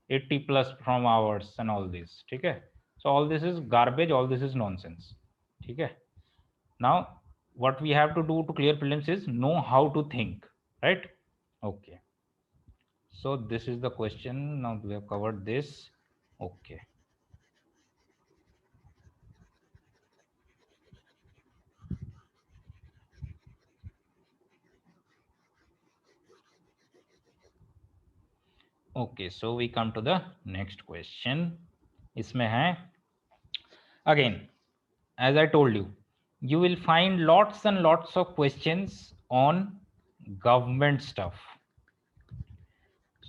80 plus from ours, and all this. Okay? So all this is garbage, all this is nonsense. Okay? Now, what we have to do to clear prelims is know how to think, right? Okay. So this is the question. Now we have covered this. Okay. Okay, so we come to the next question. इसमें है, again, as I told you, you will find lots and lots of questions on government stuff.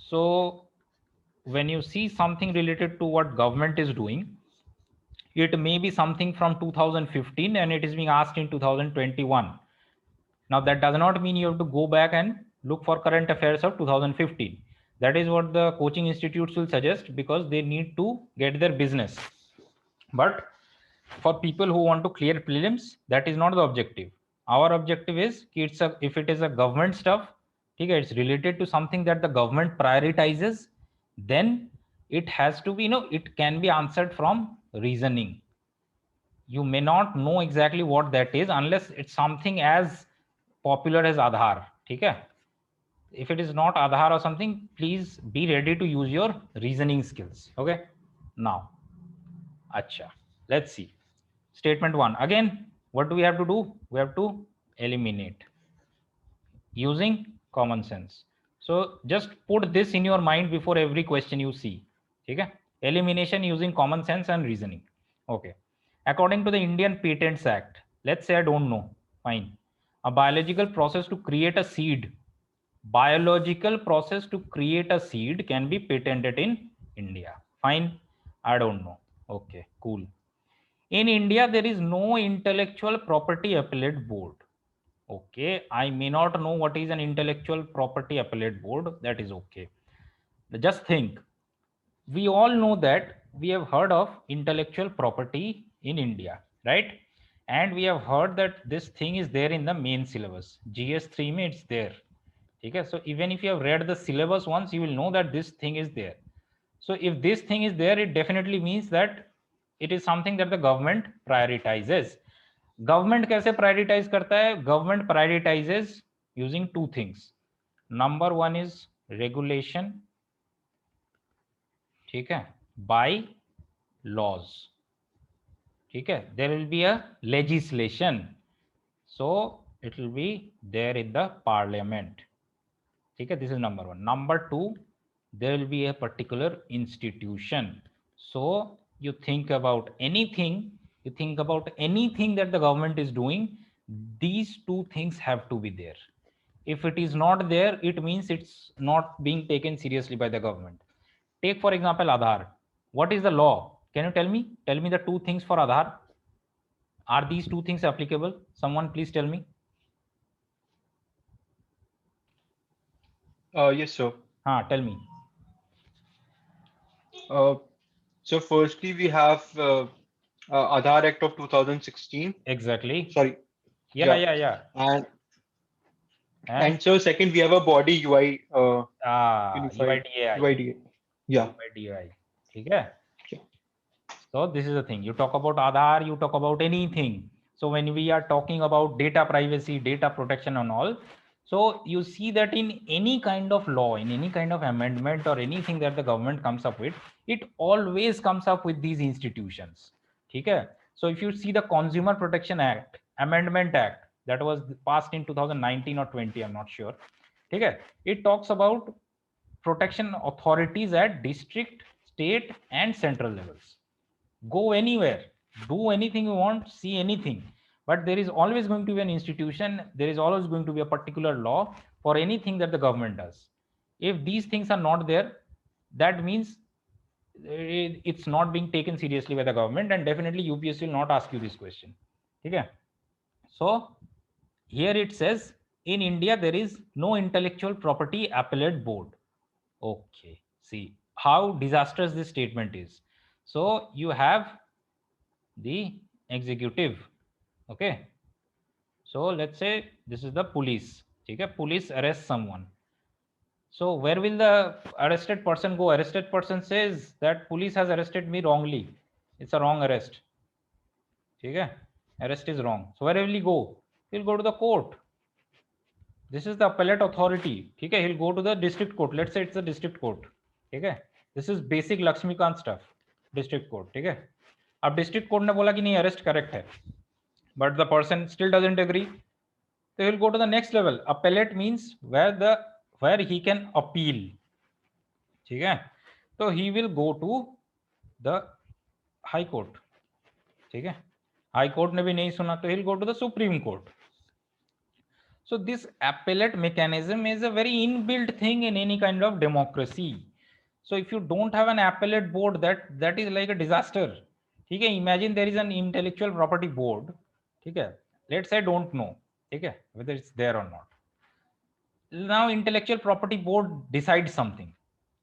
So when you see something related to what government is doing, it may be something from 2015 and it is being asked in 2021. Now that does not mean you have to go back and look for current affairs of 2015. That is what the coaching institutes will suggest, because they need to get their business. But for people who want to clear prelims, that is not the objective. Our objective is if it is a government stuff, okay, it's related to something that the government prioritizes, then it has to be, it can be answered from reasoning. You may not know exactly what that is unless it's something as popular as Aadhaar. Okay? If it is not Aadhaar or something, please be ready to use your reasoning skills. Okay? Now, acha, let's see. Statement 1. Again, what do we have to do? We have to eliminate using common sense. So just put this in your mind before every question you see. Okay, elimination using common sense and reasoning. Okay, according to the Indian Patents Act, let's say I don't know, fine, a biological process to create a seed, biological process to create a seed can be patented in India. Fine, I don't know. Okay, cool. In India there is no intellectual property appellate board. Okay, I may not know what is an intellectual property appellate board. That is okay. Just think, we all know that we have heard of intellectual property in India, right? And we have heard that this thing is there in the main syllabus. GS3 mein it's there. Okay, so even if you have read the syllabus once, you will know that this thing is there. So if this thing is there, it definitely means that it is something that the government prioritizes. Government कैसे prioritize करता है? Government prioritizes using two things. Number one is regulation, ठीक है, by laws. ठीक है, there will be a legislation, so it will be there in the parliament. ठीक है, this is number one. Number two, there will be a particular institution. So you think about anything, that the government is doing, these two things have to be there. If it is not there, it means it's not being taken seriously by the government. Take for example Aadhaar. What is the law? Can you tell me the two things for Aadhaar? Are these two things applicable? Someone please tell me. Yes, sir. Tell me. So firstly, we have Aadhaar Act of 2016. Exactly. Sorry. Yeah. And so second, we have a body UI. Unified UIDAI. UIDAI. Yeah. UIDAI. ठीक है? Yeah. So this is the thing. You talk about Aadhaar, you talk about anything. So when we are talking about data privacy, data protection and all, so you see that in any kind of law, in any kind of amendment or anything that the government comes up with, it always comes up with these institutions. ठीक है? So if you see the Consumer Protection Act, Amendment Act, that was passed in 2019 or 20, I'm not sure. ठीक है? It talks about protection authorities at district, state and central levels. Go anywhere, do anything you want, see anything, but there is always going to be an institution, there is always going to be a particular law for anything that the government does. If these things are not there, that means it's not being taken seriously by the government, and definitely UPSC will not ask you this question. Okay, so here it says in India there is no intellectual property appellate board. Okay, see how disastrous this statement is. So you have the executive. Okay, so let's say this is the police. Okay, police arrests someone. So where will the arrested person go? Arrested person says that police has arrested me wrongly. It's a wrong arrest. Okay, arrest is wrong. So where will he go? He'll go to the court. This is the appellate authority. Okay, he'll go to the district court. Let's say it's the district court. Okay, this is basic Lakshmikant stuff. District court. Okay, अब district court ने बोला कि नहीं arrest correct है, but the person still doesn't agree, so he'll go to the next level. Appellate means where he can appeal. ठीक है, so he will go to the high court. ठीक है, high court ने भी नहीं सुना तो he'll go to the Supreme Court. So this appellate mechanism is a very inbuilt thing in any kind of democracy. So if you don't have an appellate board, that is like a disaster. Okay, imagine there is an intellectual property board. Okay, let's say I don't know, okay, whether it's there or not. Now intellectual property board decides something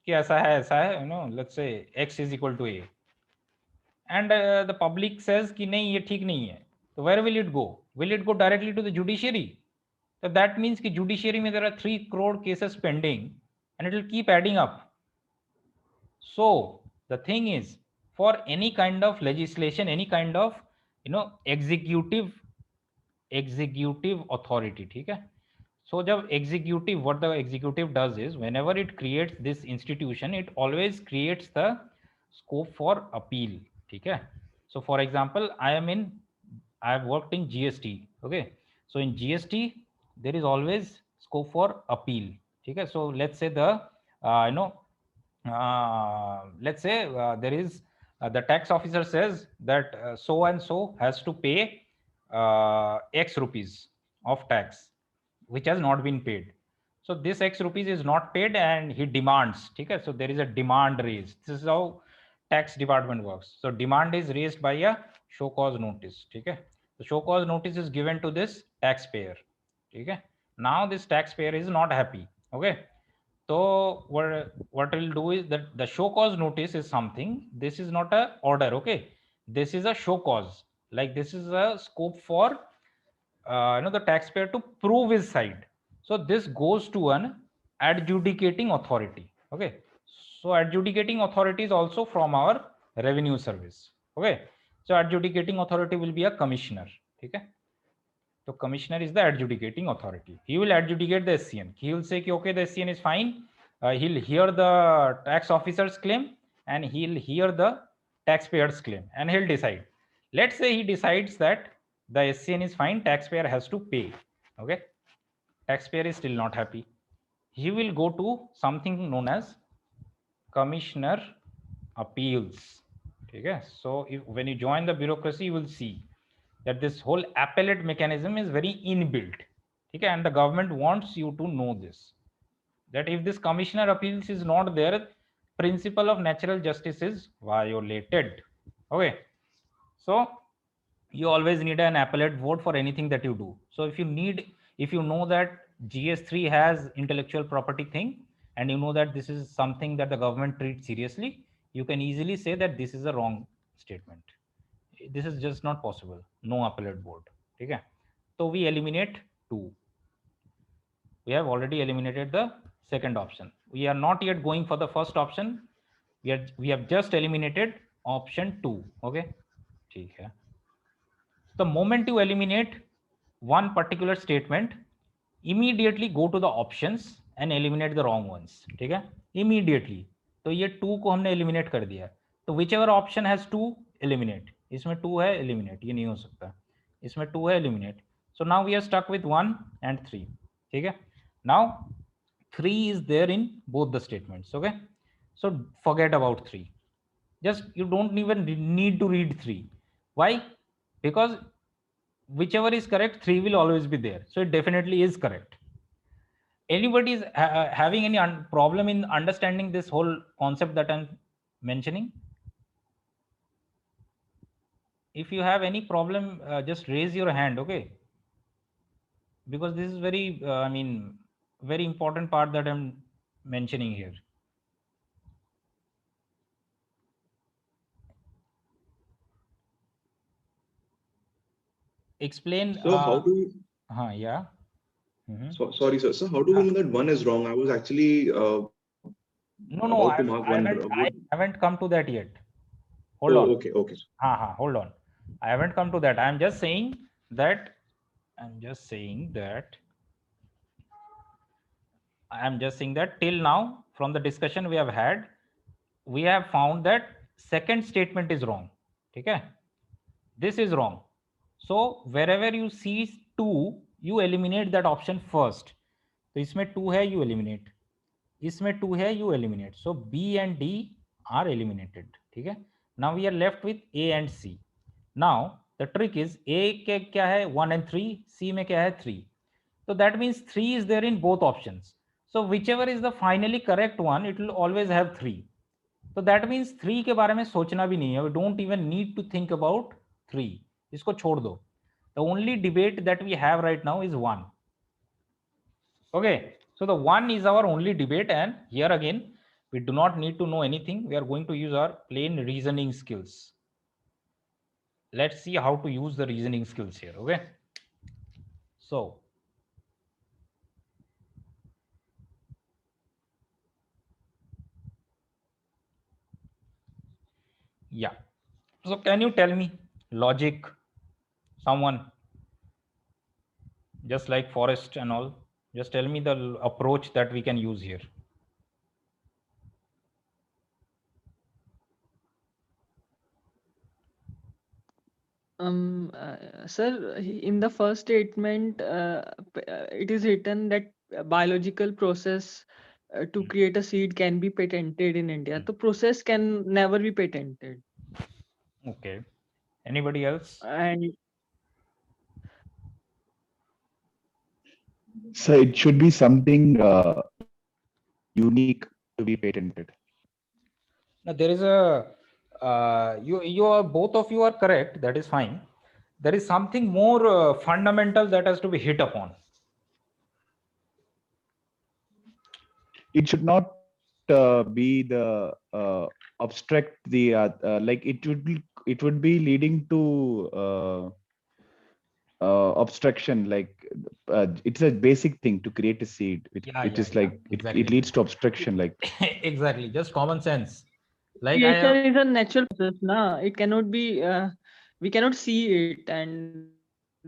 कि ऐसा है, you know, let's say x is equal to a, and the public says कि नहीं ये ठीक नहीं है. So where will it go? Will it go directly to the judiciary? So that means कि judiciary में there are 3 crore cases pending, and it will keep adding up. So the thing is, for any kind of legislation, any kind of, you know, executive authority, ठीक है? So जब executive, what the executive does is, whenever it creates this institution, it always creates the scope for appeal. ठीक है? So for example, I have worked in GST. Okay, so in GST there is always scope for appeal. ठीक है. So let's say the let's say there is the tax officer says that so and so has to pay x rupees of tax which has not been paid. So this x rupees is not paid and he demands. Okay, so there is a demand raised. This is how tax department works. So demand is raised by a show cause notice. Okay, the show cause notice is given to this taxpayer. Okay, now this taxpayer is not happy. Okay, so what we'll do is that the show cause notice is something. This is not a order. Okay, this is a show cause. Like this is a scope for the taxpayer to prove his side. So this goes to an adjudicating authority. Okay, so adjudicating authority is also from our revenue service. Okay, so adjudicating authority will be a commissioner. Okay, so commissioner is the adjudicating authority. He will adjudicate the SCN. He will say okay, the SCN is fine. He'll hear the tax officer's claim and he'll hear the taxpayer's claim and he'll decide. Let's say he decides that the SCN is fine, taxpayer has to pay. Okay, taxpayer is still not happy. He will go to something known as commissioner appeals. Okay, so when you join the bureaucracy, you will see that this whole appellate mechanism is very inbuilt. Okay, and the government wants you to know this, that if this commissioner appeals is not there, principle of natural justice is violated. Okay, so you always need an appellate vote for anything that you do. So if you know that GS3 has intellectual property thing and you know that this is something that the government treats seriously, you can easily say that this is a wrong statement. This is just not possible. No appellate vote. Okay, so we eliminate 2. We have already eliminated the second option. We are not yet going for the first option. We have just eliminated option 2. Okay, okay. The moment you eliminate one particular statement, immediately go to the options and eliminate the wrong ones. ठीक है, immediately. तो ये 2 को हमने eliminate कर दिया. तो whichever option has 2, eliminate. इसमें 2 है, eliminate. ये नहीं हो सकता. इसमें 2 है, eliminate. So now we are stuck with 1 and 3. ठीक है. Now 3 is there in both the statements. Okay, so forget about 3. Just you don't even need to read 3. Why? Because whichever is correct, 3 will always be there. So it definitely is correct. Anybody is having any problem in understanding this whole concept that I'm mentioning? If you have any problem, just raise your hand. Okay, because this is very very important part that I'm mentioning here. Explain. So how do yeah. So, sorry, sir. So how do we know that one is wrong? I was actually no, about to mark one. I haven't come to that yet. Hold on. Okay. Hold on. I haven't come to that. I'm just saying that till now, from the discussion we have had, we have found that second statement is wrong. Okay, this is wrong. So wherever you see 2, you eliminate that option first. तो इसमें 2 है, you eliminate. इसमें 2 है, you eliminate. So B and D are eliminated. ठीक है. Now we are left with A and C. Now the trick is A के क्या है 1 and 3, C में क्या है 3. So that means 3 is there in both options. So whichever is the finally correct one, it will always have 3. So that means 3 के बारे में सोचना भी नहीं है. We don't even need to think about 3. इसको छोड़ दो. The only debate that we have right now is 1. Okay, so the 1 is our only debate, and here again we do not need to know anything. We are going to use our plain reasoning skills. Let's see how to use the reasoning skills here. Okay, so yeah, so can you tell me logic, someone, just like Forrest and all, just tell me the approach that we can use here. Sir, in the first statement, it is written that biological process to create a seed can be patented in India. The process can never be patented. Okay. Anybody else? And So it should be something unique to be patented. Now there is a you are both of you are correct. That is fine. There is something more fundamental that has to be hit upon. It should not be the abstract the like it would be leading to obstruction, like it's a basic thing to create a seed which is like exactly. it leads to obstruction, like Exactly, just common sense. Like creation is a natural process, na? It cannot be. We cannot see it, and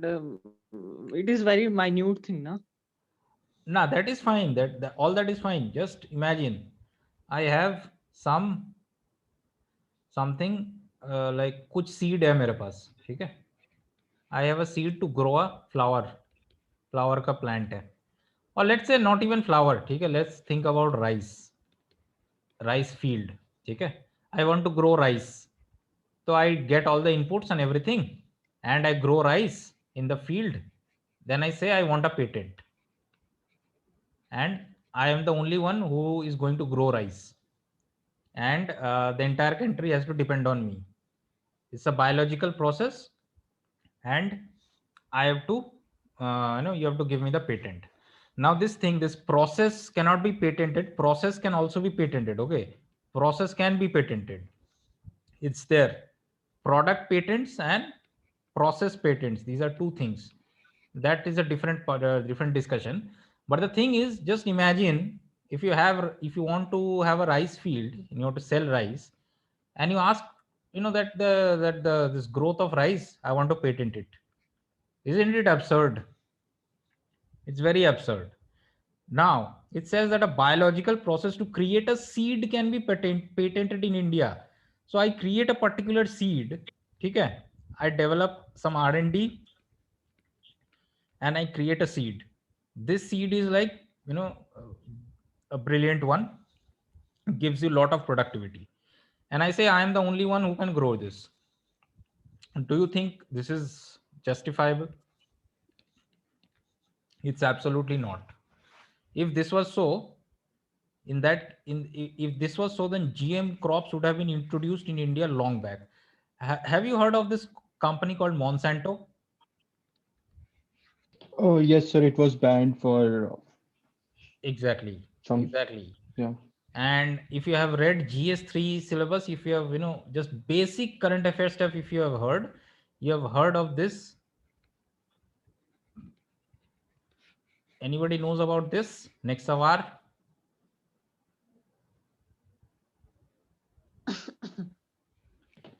it is very minute thing, na? nah, that is fine. That all that is fine. Just imagine, I have something like कुछ seed है मेरे पास, ठीक है? I have a seed to grow a flower का plant है, or let's say not even flower, ठीक है? Let's think about rice field, ठीक है? I want to grow rice, so I get all the inputs and everything, and I grow rice in the field. Then I say I want a patent, and I am the only one who is going to grow rice, and the entire country has to depend on me. It's a biological process, and I have to you have to give me the patent. Now this process cannot be patented. Process can also be patented. Okay, process can be patented. It's there. Product patents and process patents, these are two things. That is a different discussion. But the thing is, just imagine if you want to have a rice field and you want to sell rice, and you ask, that this growth of rice, I want to patent it. Isn't it absurd? It's very absurd. Now it says that a biological process to create a seed can be patented in India. So I create a particular seed, okay? I develop some R&D, and I create a seed. This seed is like, a brilliant one, gives you a lot of productivity. And I say I am the only one who can grow this. Do you think this is justifiable? It's absolutely not. If this was so, if this was so, then GM crops would have been introduced in India long back. Have you heard of this company called Monsanto? Oh, yes, sir. It was banned for Exactly. some. Exactly. Yeah. And if you have read GS3 syllabus, if you have, just basic current affairs stuff, if you have heard of this. Anybody knows about this? Nexavar?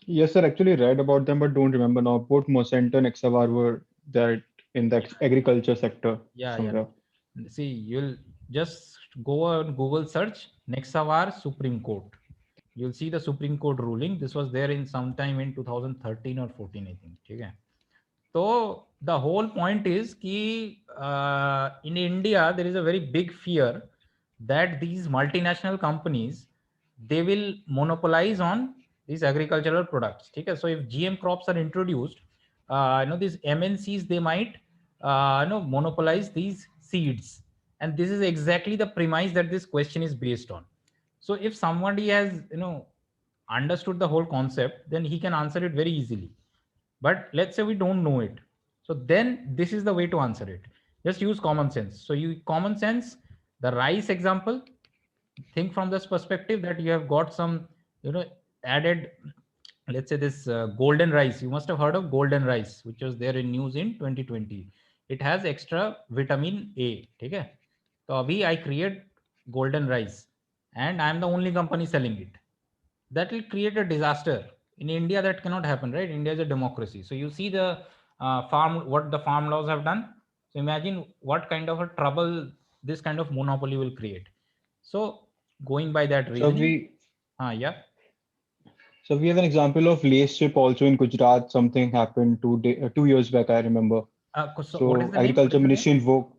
Yes, sir. Actually read about them, but don't remember now. Both Monsanto and Exavar were there in that agriculture sector somewhere. Yeah. See, you'll just go on Google search Nexavar Supreme Court. You'll see the Supreme Court ruling. This was there in sometime in 2013 or 14, I think. Okay. So the whole point is कि in India there is a very big fear that these multinational companies, they will monopolize on these agricultural products. Okay? So if GM crops are introduced, these MNCs, they might monopolize these seeds, and this is exactly the premise that this question is based on. So if somebody has understood the whole concept, then he can answer it very easily. But let's say we don't know it, so then this is the way to answer it. Just use common sense. So common sense, the rice example, think from this perspective that you have got some added, let's say this golden rice. You must have heard of golden rice, which was there in news in 2020. It has extra vitamin A. Okay, so I create golden rice, and I'm the only company selling it. That will create a disaster. In India, that cannot happen, right? India is a democracy. So you see the what the farm laws have done. So imagine what kind of a trouble this kind of monopoly will create. So going by that reasoning, So we have an example of Lace chip also in Gujarat. Something happened 2 years back, I remember. So what is the Agriculture Ministry invoked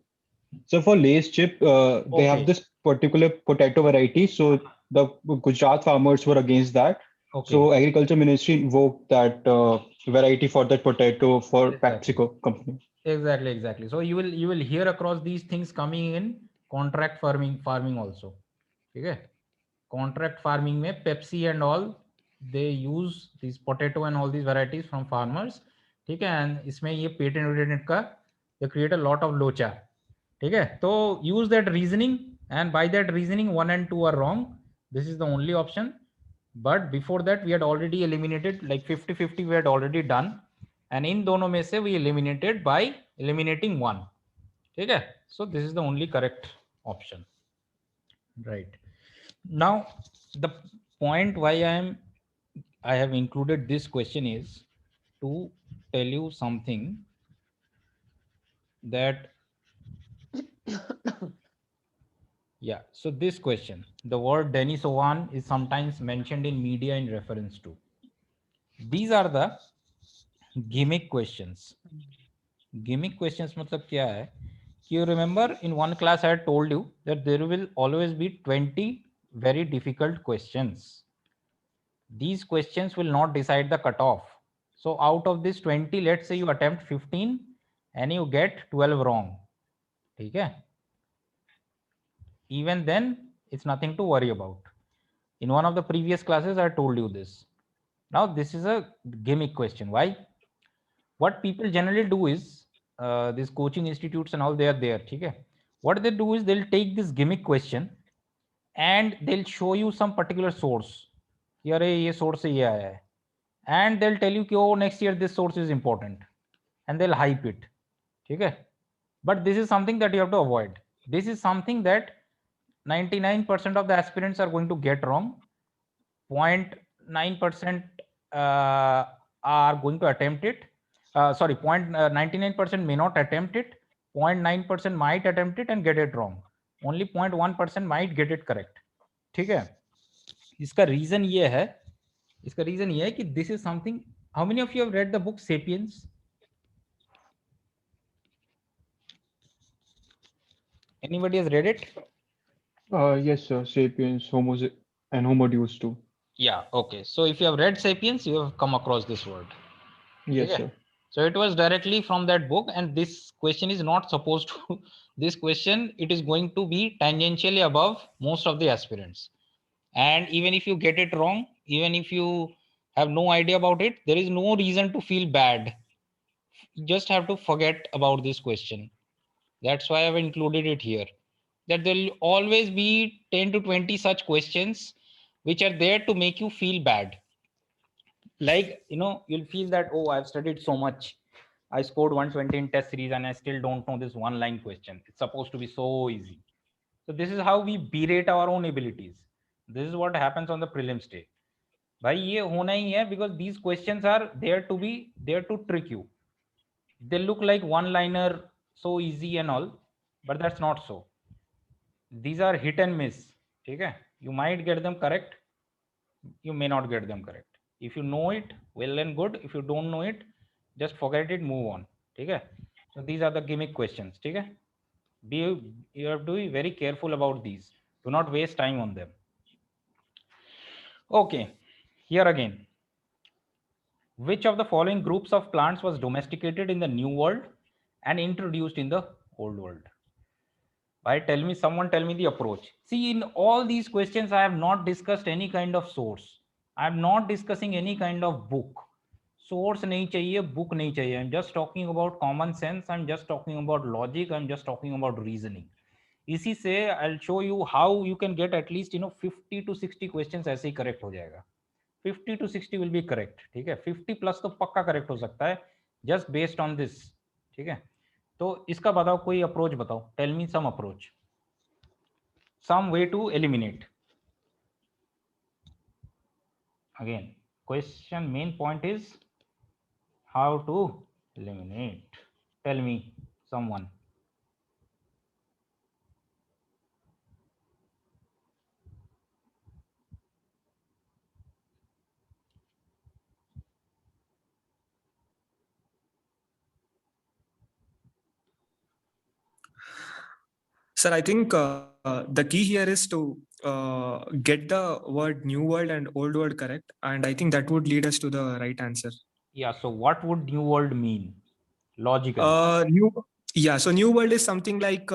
So for Lay's chip, they have Okay. this particular potato variety. So the Gujarat farmers were against that. Okay. So Agriculture Ministry invoked that variety for that potato for Exactly. PepsiCo company. Exactly. So you will hear across these things coming in contract farming also. Okay. Contract farming में Pepsi and all they use these potato and all these varieties from farmers. ठीक है, and इसमें ये patent का they create a lot of लोचा. ठीक है, तो use that reasoning, and by that reasoning 1 and 2 are wrong. This is the only option. But before that we had already eliminated, like 50-50 we had already done, and in दोनों में से we eliminated by eliminating one. ठीक है, so this is the only correct option, right? Now the point why I have included this question is to tell you something that yeah, so this question, the word Denisovan is sometimes mentioned in media in reference to. These are the gimmick questions. Gimmick questions मतलब क्या है? You remember in one class I had told you that there will always be 20 very difficult questions. These questions will not decide the cutoff. So out of this 20, let's say you attempt 15 and you get 12 wrong. Okay? Even then, it's nothing to worry about. In one of the previous classes, I told you this. Now, this is a gimmick question. Why? What people generally do is, these coaching institutes and all, they are there. Okay? What they do is they'll take this gimmick question and they'll show you some particular source. ये source से ये आया है. And they'll tell you कि oh, next year this source is important, and they'll hype it. Okay? But this is something that you have to avoid. This is something that 99% of the aspirants are going to get wrong. 0.9% are going to attempt it. 0.99% may not attempt it. 0.9% might attempt it and get it wrong. Only 0.1% might get it correct. ठीक है? इसका reason ये है कि this is something. How many of you have read the book Sapiens? Anybody has read it? Yes, sir. Sapiens, and Homo Deus too. Yeah, okay. So if you have read Sapiens, you have come across this word. Yes, Okay. sir. So it was directly from that book, and this question is not supposed to, this question, it is going to be tangentially above most of the aspirants. And even if you get it wrong, even if you have no idea about it, there is no reason to feel bad. You just have to forget about this question. That's why I've included it here. That there will always be 10 to 20 such questions which are there to make you feel bad. Like, you'll feel that, oh, I've studied so much. I scored 120 in test series and I still don't know this one line question. It's supposed to be so easy. So this is how we berate our own abilities. This is what happens on the prelims day. भाई ये होना ही है, because these questions are there to trick you. They look like one liner, so easy and all, but that's not so. These are hit and miss. Okay? You might get them correct, you may not get them correct. If you know it, well and good. If you don't know it, just forget it, move on. Okay? So these are the gimmick questions. Okay? You have to be very careful about these. Do not waste time on them. Okay, here again. Which of the following groups of plants was domesticated in the New World and introduced in the Old World? Someone tell me the approach. See, in all these questions, I have not discussed any kind of source. I am not discussing any kind of book. Source nahi chahiye, book nahi chahiye. I'm just talking about common sense. I'm just talking about logic. I'm just talking about reasoning. इसी से I'll show you how you can get at least 50 to 60 questions ऐसे ही correct हो जाएगा. 50 to 60 will be correct. ठीक है, 50 plus तो पक्का correct हो सकता है just based on this. ठीक है, तो इसका बताओ, कोई अप्रोच बताओ. Tell me some approach, some way to eliminate. Again question main point is how to eliminate. Tell me someone. Sir, I think the key here is to get the word new world and old world correct, and I think that would lead us to the right answer. Yeah, so what would new world mean logically? So new world is something like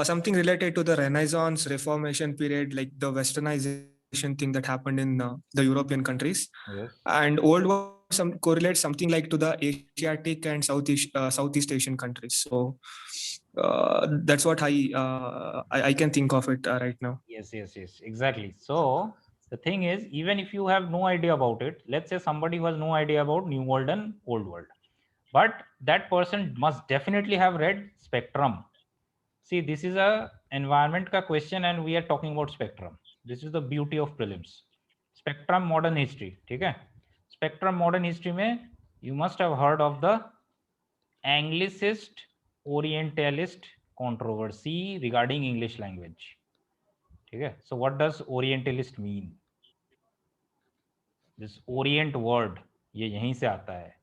something related to the Renaissance, Reformation period, like the westernization thing that happened in the European countries. Yes. And old world correlates something like to the Asiatic and Southeast Asian countries. So that's what I can think of it right now. Yes, exactly. So the thing is, even if you have no idea about it, let's say somebody who has no idea about new world and old world, but that person must definitely have read spectrum. See, this is a environment ka question and we are talking about spectrum. This is the beauty of prelims. Spectrum modern history, ठीक है? Spectrum modern history में you must have heard of the Anglicist Orientalist controversy regarding English language. ठीक है? So what does Orientalist mean? This Orient word ये यहीं से आता है.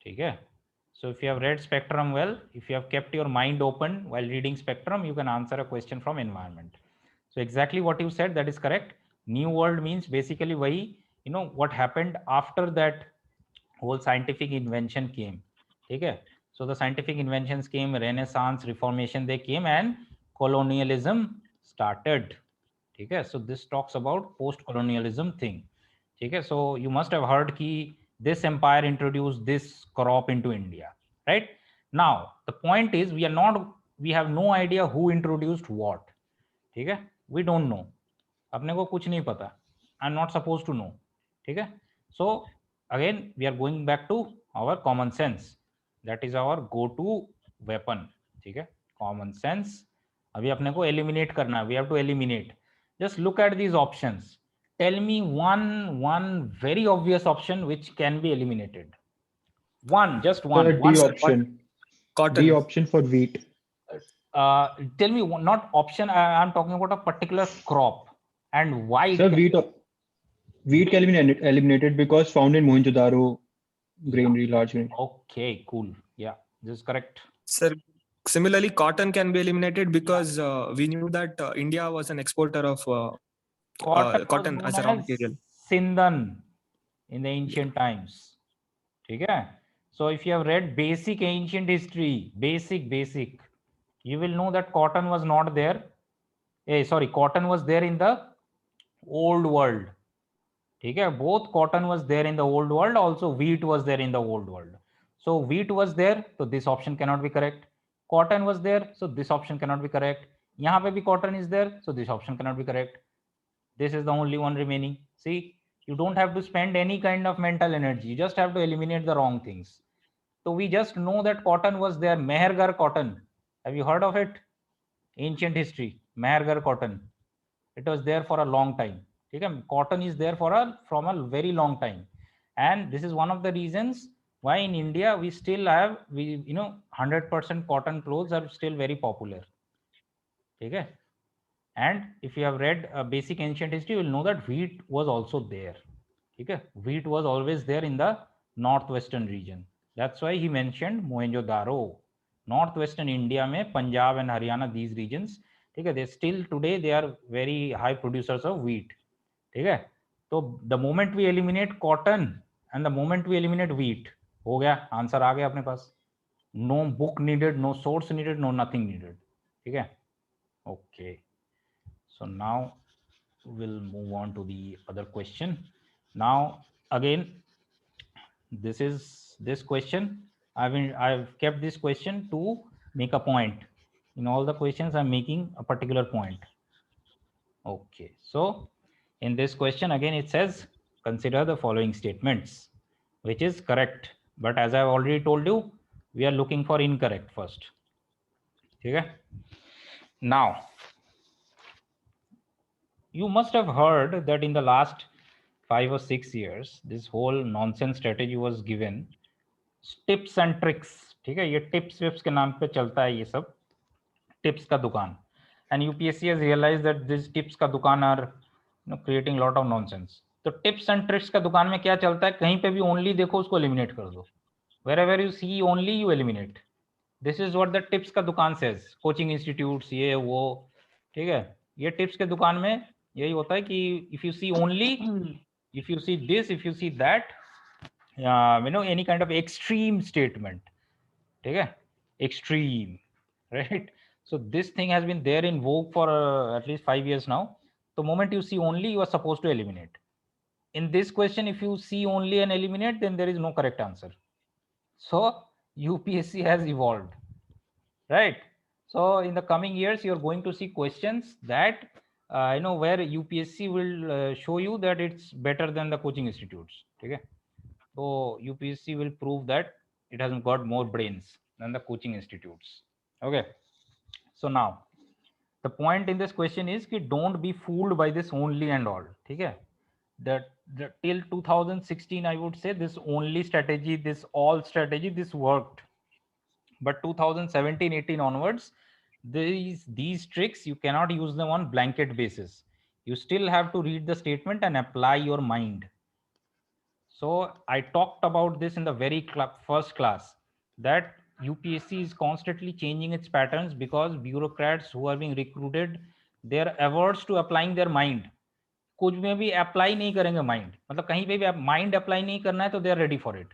ठीक है? So if you have read spectrum well, if you have kept your mind open while reading spectrum, you can answer a question from environment. So exactly what you said, that is correct. New world means basically wahi, you know, what happened after that whole scientific invention came. Okay, so the scientific inventions came, Renaissance, Reformation, they came, and colonialism started. Okay, so this talks about post-colonialism thing. Okay, so you must have heard ki this empire introduced this crop into India, right? Now the point is we have no idea who introduced what. ठीक है, we don't know, अपने को कुछ नहीं पता, I'm not supposed to know. ठीक है, so again we are going back to our common sense, that is our go to weapon. ठीक है, common sense अभी अपने को eliminate करना है, we have to eliminate. Just look at these options, tell me one very obvious option which can be eliminated. Just one. The D option. Cotton. D option for wheat. Tell me one, not option. I'm talking about a particular crop and why. Sir, wheat can be eliminated because found in Mohenjo-daro granary, large granary. Okay, cool. Yeah, this is correct. Sir, similarly, cotton can be eliminated because we knew that India was an exporter of cotton as a raw material. Sindhan in the ancient times. Okay? So if you have read basic ancient history, basic, you will know that cotton was not there. Cotton was there in the old world. Okay? Both cotton was there in the old world, also wheat was there in the old world. So wheat was there, so this option cannot be correct. Cotton was there, so this option cannot be correct. यहाँ पे भी cotton is there, so this option cannot be correct. This is the only one remaining. See, you don't have to spend any kind of mental energy. You just have to eliminate the wrong things. So we just know that cotton was there. Mehergarh cotton. Have you heard of it? Ancient history. Mehergarh cotton. It was there for a long time. Okay? Cotton is there from a very long time. And this is one of the reasons why in India we still have 100% cotton clothes are still very popular. Okay? And if you have read basic ancient history, you will know that wheat was also there. Okay? Wheat was always there in the northwestern region. That's why he mentioned Mohenjo-daro. Northwestern India mein Punjab and Haryana, these regions, okay, they still today they are very high producers of wheat. Okay? So the moment we eliminate cotton and the moment we eliminate wheat, हो गया, answer आ गया अपने पास. No book needed, no source needed, no nothing needed. ठीक है? Okay. So now we'll move on to the other question. Now again, this question, I've kept this question to make a point. In all the questions, I'm making a particular point. Okay, so in this question again it says consider the following statements, which is correct, but as I've already told you, we are looking for incorrect first. Okay, now you must have heard that in the last 5 or 6 years this whole nonsense strategy was given, tips and tricks. ठीक है, ये tips विप्स के नाम पे चलता है, ये सब टिप्स का दुकान. And UPSC has realized that these tips का दुकान are creating lot of nonsense. तो टिप्स एंड ट्रिक्स का दुकान में क्या चलता है, कहीं पे भी ओनली देखो उसको एलिमिनेट कर दो. Wherever you see only, you eliminate. This is what the tips का दुकान सेज, कोचिंग इंस्टीट्यूट्स ये वो, ठीक है। ये टिप्स के दुकान में यही होता है कि if you see only, if you see this, if you see that, any kind of extreme statement, ठीक है, extreme, right? So this thing has been there in vogue for at least 5 years now. The moment you see only, you are supposed to eliminate. In this question, if you see only and eliminate, then there is no correct answer. So UPSC has evolved, right? So in the coming years, you're going to see questions that where UPSC will show you that it's better than the coaching institutes. Okay, so UPSC will prove that it hasn't got more brains than the coaching institutes. Okay, so now the point in this question is कि don't be fooled by this only and all. ठीक है, that till 2016 I would say this only strategy, this all strategy, this worked. But 2017-18 onwards, these tricks you cannot use them on blanket basis. You still have to read the statement and apply your mind. So I talked about this in the very first class, that UPSC is constantly changing its patterns because bureaucrats who are being recruited, they are averse to applying their mind. कुछ में भी apply नहीं करेंगे mind, मतलब कहीं पे भी mind apply नहीं करना है तो they are ready for it.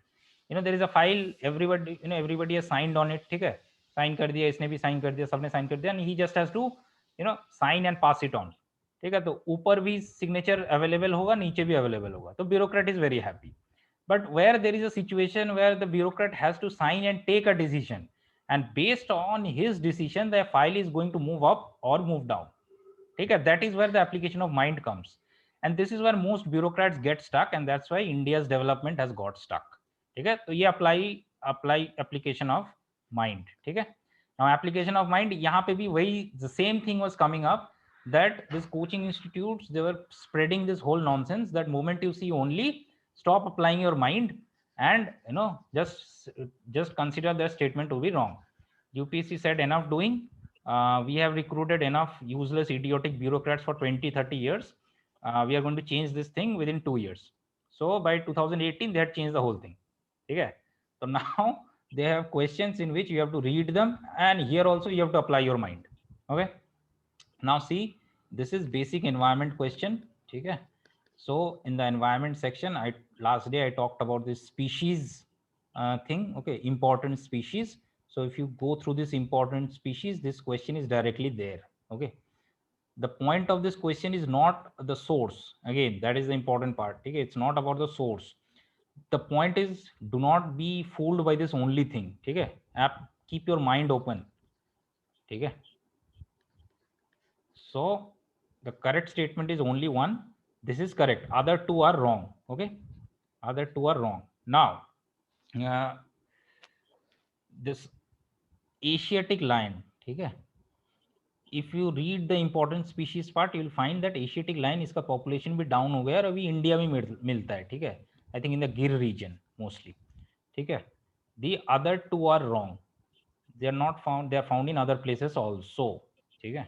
There is a file, everybody has signed on it. ठीक है, साइन कर दिया, इसने भी साइन कर दिया, सबने साइन कर दिया, and he just has to sign and pass it on. ठीक है, तो ऊपर भी सिग्नेचर अवेलेबल होगा, नीचे भी अवेलेबल होगा, तो bureaucrat is very happy. But where there is a situation where the bureaucrat has to sign and take a decision, and based on his decision, the file is going to move up or move down. Okay, that is where the application of mind comes. And this is where most bureaucrats get stuck, and that's why India's development has got stuck. Okay, so ये apply application of mind. Okay, now application of mind, यहाँ पे भी वही the same thing was coming up, that these coaching institutes, they were spreading this whole nonsense that moment you see only, stop applying your mind, and just consider their statement to be wrong. UPSC said enough doing. We have recruited enough useless idiotic bureaucrats for 20-30 years. We are going to change this thing within 2 years. So by 2018 they had changed the whole thing. Okay, so now they have questions in which you have to read them, and here also you have to apply your mind. Okay, now see, this is basic environment question. Okay, so in the environment section, last day I talked about this species thing. Okay, important species. So if you go through this important species, this question is directly there. Okay, the point of this question is not the source. Again, that is the important part. Okay, it's not about the source. The point is, do not be fooled by this only thing. Okay, keep your mind open. Okay, so the correct statement is only one. This is correct, other two are wrong. Okay, other two are wrong. Now this Asiatic lion, ठीक है, if you read the important species part, you will find that Asiatic lion, इसका population भी down हो गया और अभी India में मिलता है. ठीक है, I think in the Gir region mostly. ठीक है, the other two are wrong. They are not found, they are found in other places also. ठीक है,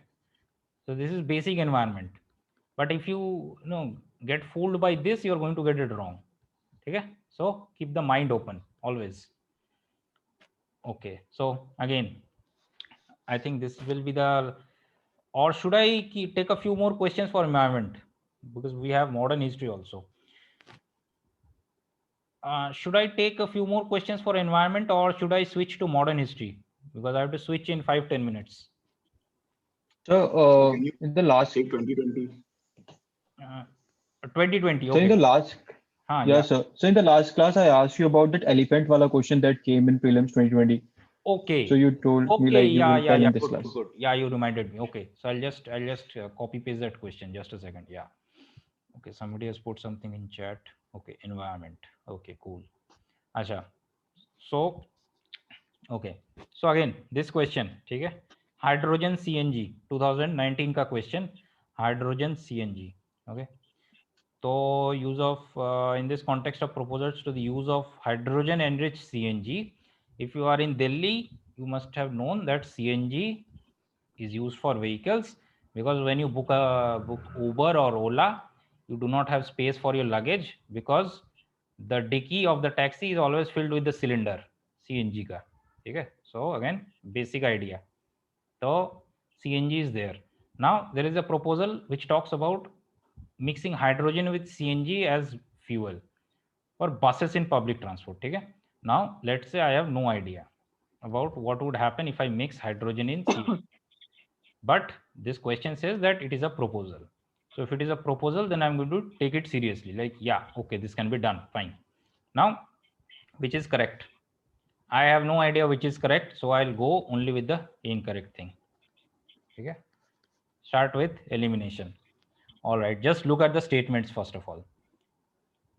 so this is basic environment. But if you get fooled by this, you are going to get it wrong. Okay, so keep the mind open always. Okay, so again, I think this will be the, or should I take a few more questions for environment, because we have modern history also. Should I take a few more questions for environment, or should I switch to modern history, because I have to switch in 5-10 minutes. So Can you in the last take 2020? 2020. so Okay. in the last Haan, yeah, sir. So in the last class, I asked you about that elephant wala question that came in prelims 2020. Okay. So you told me Okay, like you will tell in this good, class. good. Yeah, you reminded me. Okay, so I'll just copy paste that question. Just a second. Yeah. Okay, somebody has put something in chat. Okay, environment. Okay, cool. Acha. So, okay. So again, this question, ठीक है? Hydrogen CNG 2019 का question. Hydrogen CNG. Okay. So use of in this context of proposals to the use of hydrogen enriched CNG. If you are in Delhi, you must have known that CNG is used for vehicles, because when you book Uber or Ola, you do not have space for your luggage, because the dicky of the taxi is always filled with the cylinder CNG ka. Okay, So again, basic idea. So CNG is there. Now there is a proposal which talks about mixing hydrogen with CNG as fuel for buses in public transport. Okay. Now let's say I have no idea about what would happen if I mix hydrogen in CNG. But this question says that it is a proposal. So if it is a proposal, then I'm going to take it seriously. Like, yeah, okay, this can be done. Fine. Now, which is correct? I have no idea which is correct, so I'll go only with the incorrect thing. Okay. Start with elimination. All right, just look at the statements first of all.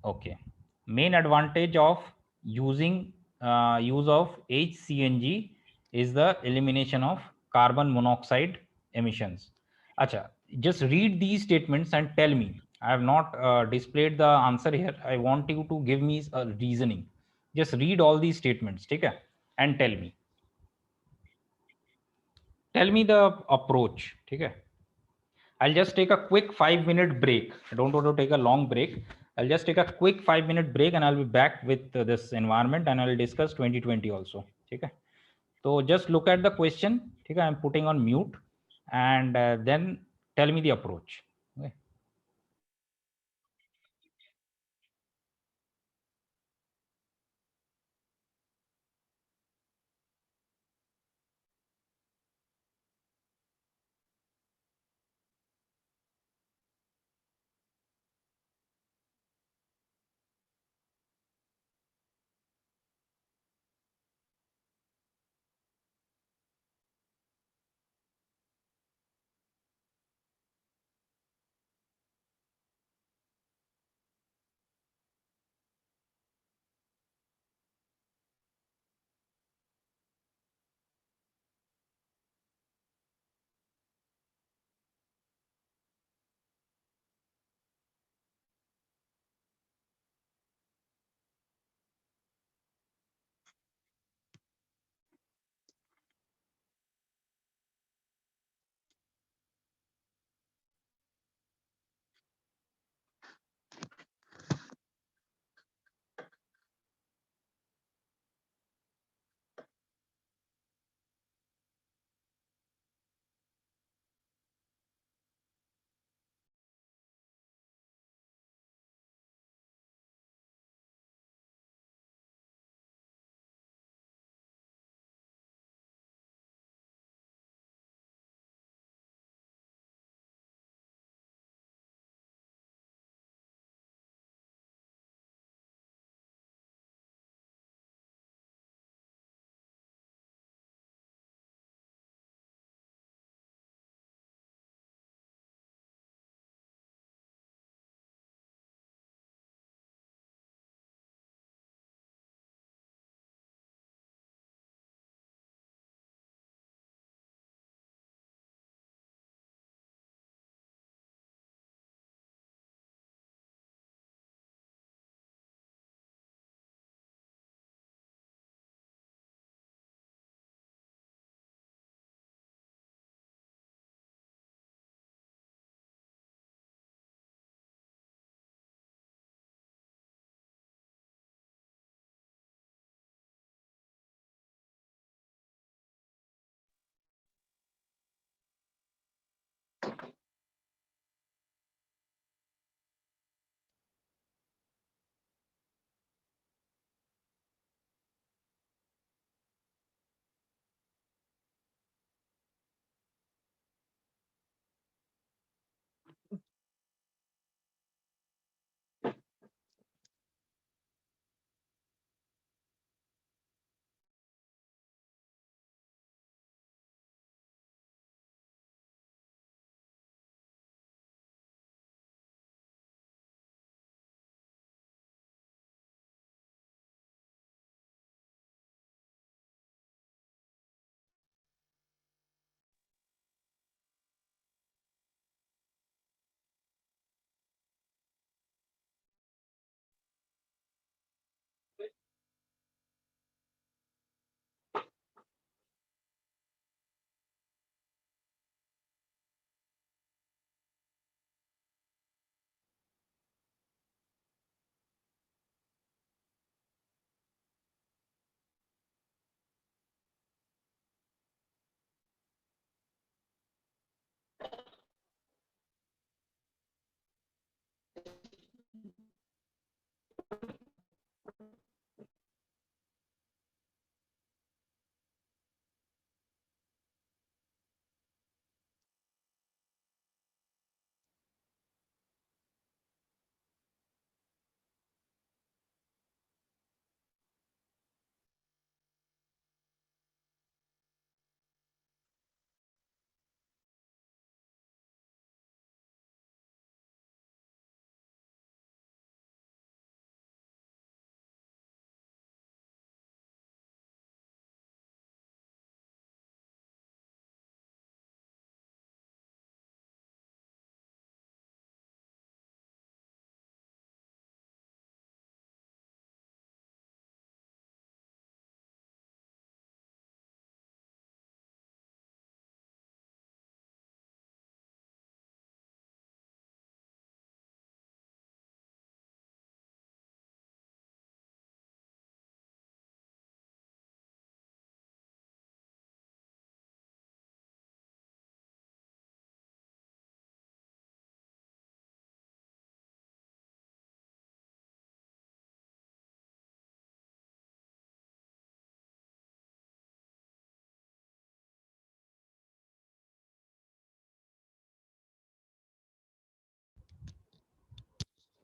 Okay. Main advantage of using use of HCNG is the elimination of carbon monoxide emissions. Acha, just read these statements and tell me. I have not displayed the answer here. I want you to give me a reasoning. Just read all these statements, okay, and tell me. Tell me the approach, okay. I'll just take a quick 5-minute break. I don't want to take a long break. I'll just take a quick 5-minute break and I'll be back with this environment and I'll discuss 2020 also. Okay. So just look at the question. Okay. I'm putting on mute and then tell me the approach. Okay.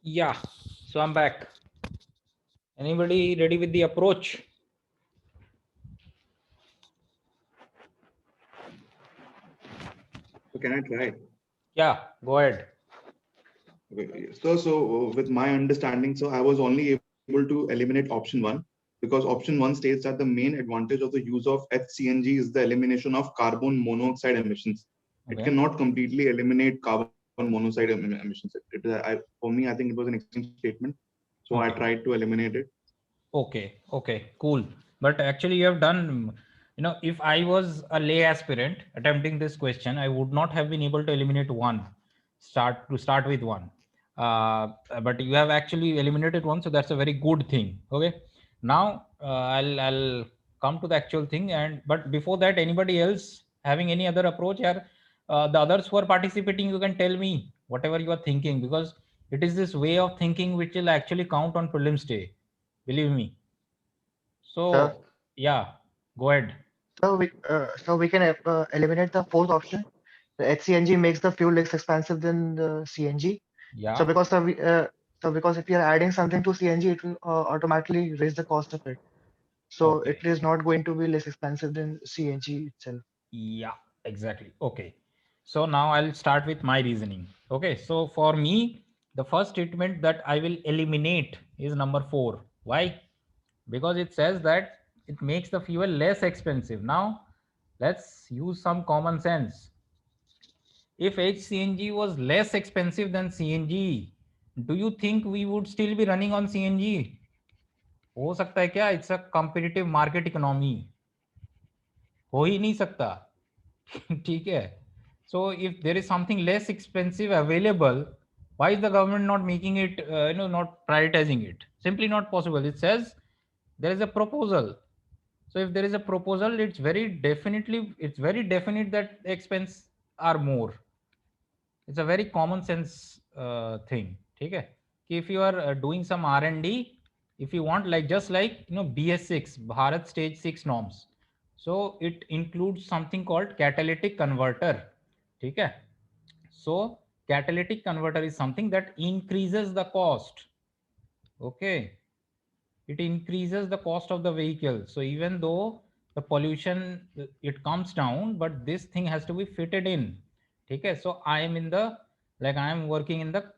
Yeah, so I'm back. Anybody ready with the approach? So can I try? Yeah, go ahead. Okay. So with my understanding, so I was only able to eliminate option one because option one states that the main advantage of the use of HCNG is the elimination of carbon monoxide emissions. It Okay. cannot completely eliminate carbon monoxide emissions. For me, I think it was an extreme statement. So I Okay. tried to eliminate it. Okay, cool. But actually, you have done, if I was a lay aspirant attempting this question, I would not have been able to eliminate one, start with one. But you have actually eliminated one, so that's a very good thing. Okay. Now, I'll come to the actual thing, but before that, anybody else having any other approach? Or the others who are participating, you can tell me whatever you are thinking, because it is this way of thinking which will actually count on prelims day. Believe me. So, So yeah, go ahead. so we can eliminate the fourth option. The HCNG makes the fuel less expensive than the CNG. So Yeah. because because if you are adding something to CNG, it will automatically raise the cost of it. So it Okay. is not going to be less expensive than CNG itself. Yeah, exactly. Okay. So now I'll start with my reasoning. Okay. So for me, the first statement that I will eliminate is number 4. Why? Because it says that it makes the fuel less expensive. Now let's use some common sense. If HCNG was less expensive than CNG, do you think we would still be running on CNG? हो सकता है क्या? It's a competitive market economy. हो ही नहीं सकता. ठीक है. So if there is something less expensive available, why is the government not making it, not prioritizing it? Simply not possible. It says there is a proposal. So if there is a proposal, it's very definite that the expense are more. It's a very common sense thing. ठीक है. कि if you are doing some R&D, if you want, like just like BS6 Bharat Stage 6 norms, so it includes something called catalytic converter. ठीक है. So catalytic converter is something that increases the cost. Okay. It increases the cost of the vehicle. So even though the pollution, it comes down, but this thing has to be fitted in. Okay. So I am working in the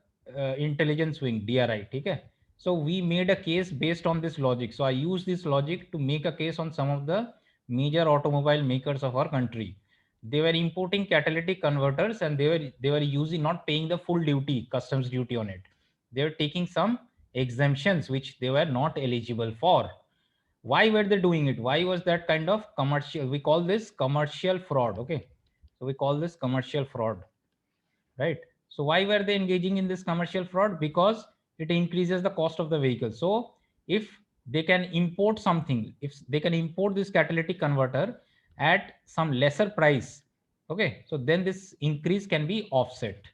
intelligence wing, DRI. Okay. So we made a case based on this logic. So I use this logic to make a case on some of the major automobile makers of our country. They were importing catalytic converters, and they were using, not paying the full duty, customs duty on it. They were taking some exemptions which they were not eligible for. Why were they doing it? Why was that kind of commercial? We call this commercial fraud. Okay. So we call this commercial fraud, right? So why were they engaging in this commercial fraud? Because it increases the cost of the vehicle. So if they can import something, if they can import this catalytic converter at some lesser price, okay, so then this increase can be offset.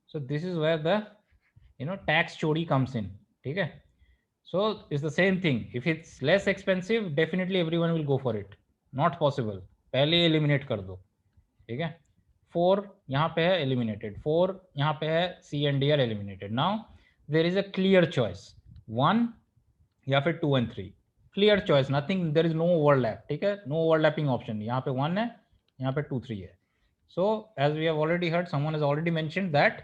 So this is where the tax chori comes in. Okay. So it's the same thing. If it's less expensive, definitely everyone will go for it. Not possible. पहले eliminate कर दो. ठीक है. 4 यहाँ पे है eliminated. 4 यहाँ पे है, C and D are eliminated. Now there is a clear choice. 1 या फिर 2 and 3. Clear choice. Nothing. There is no overlap. ठीक है. No overlapping option. यहाँ पे 1 है, यहाँ पे 2, 3 है. So as we have already heard, someone has already mentioned that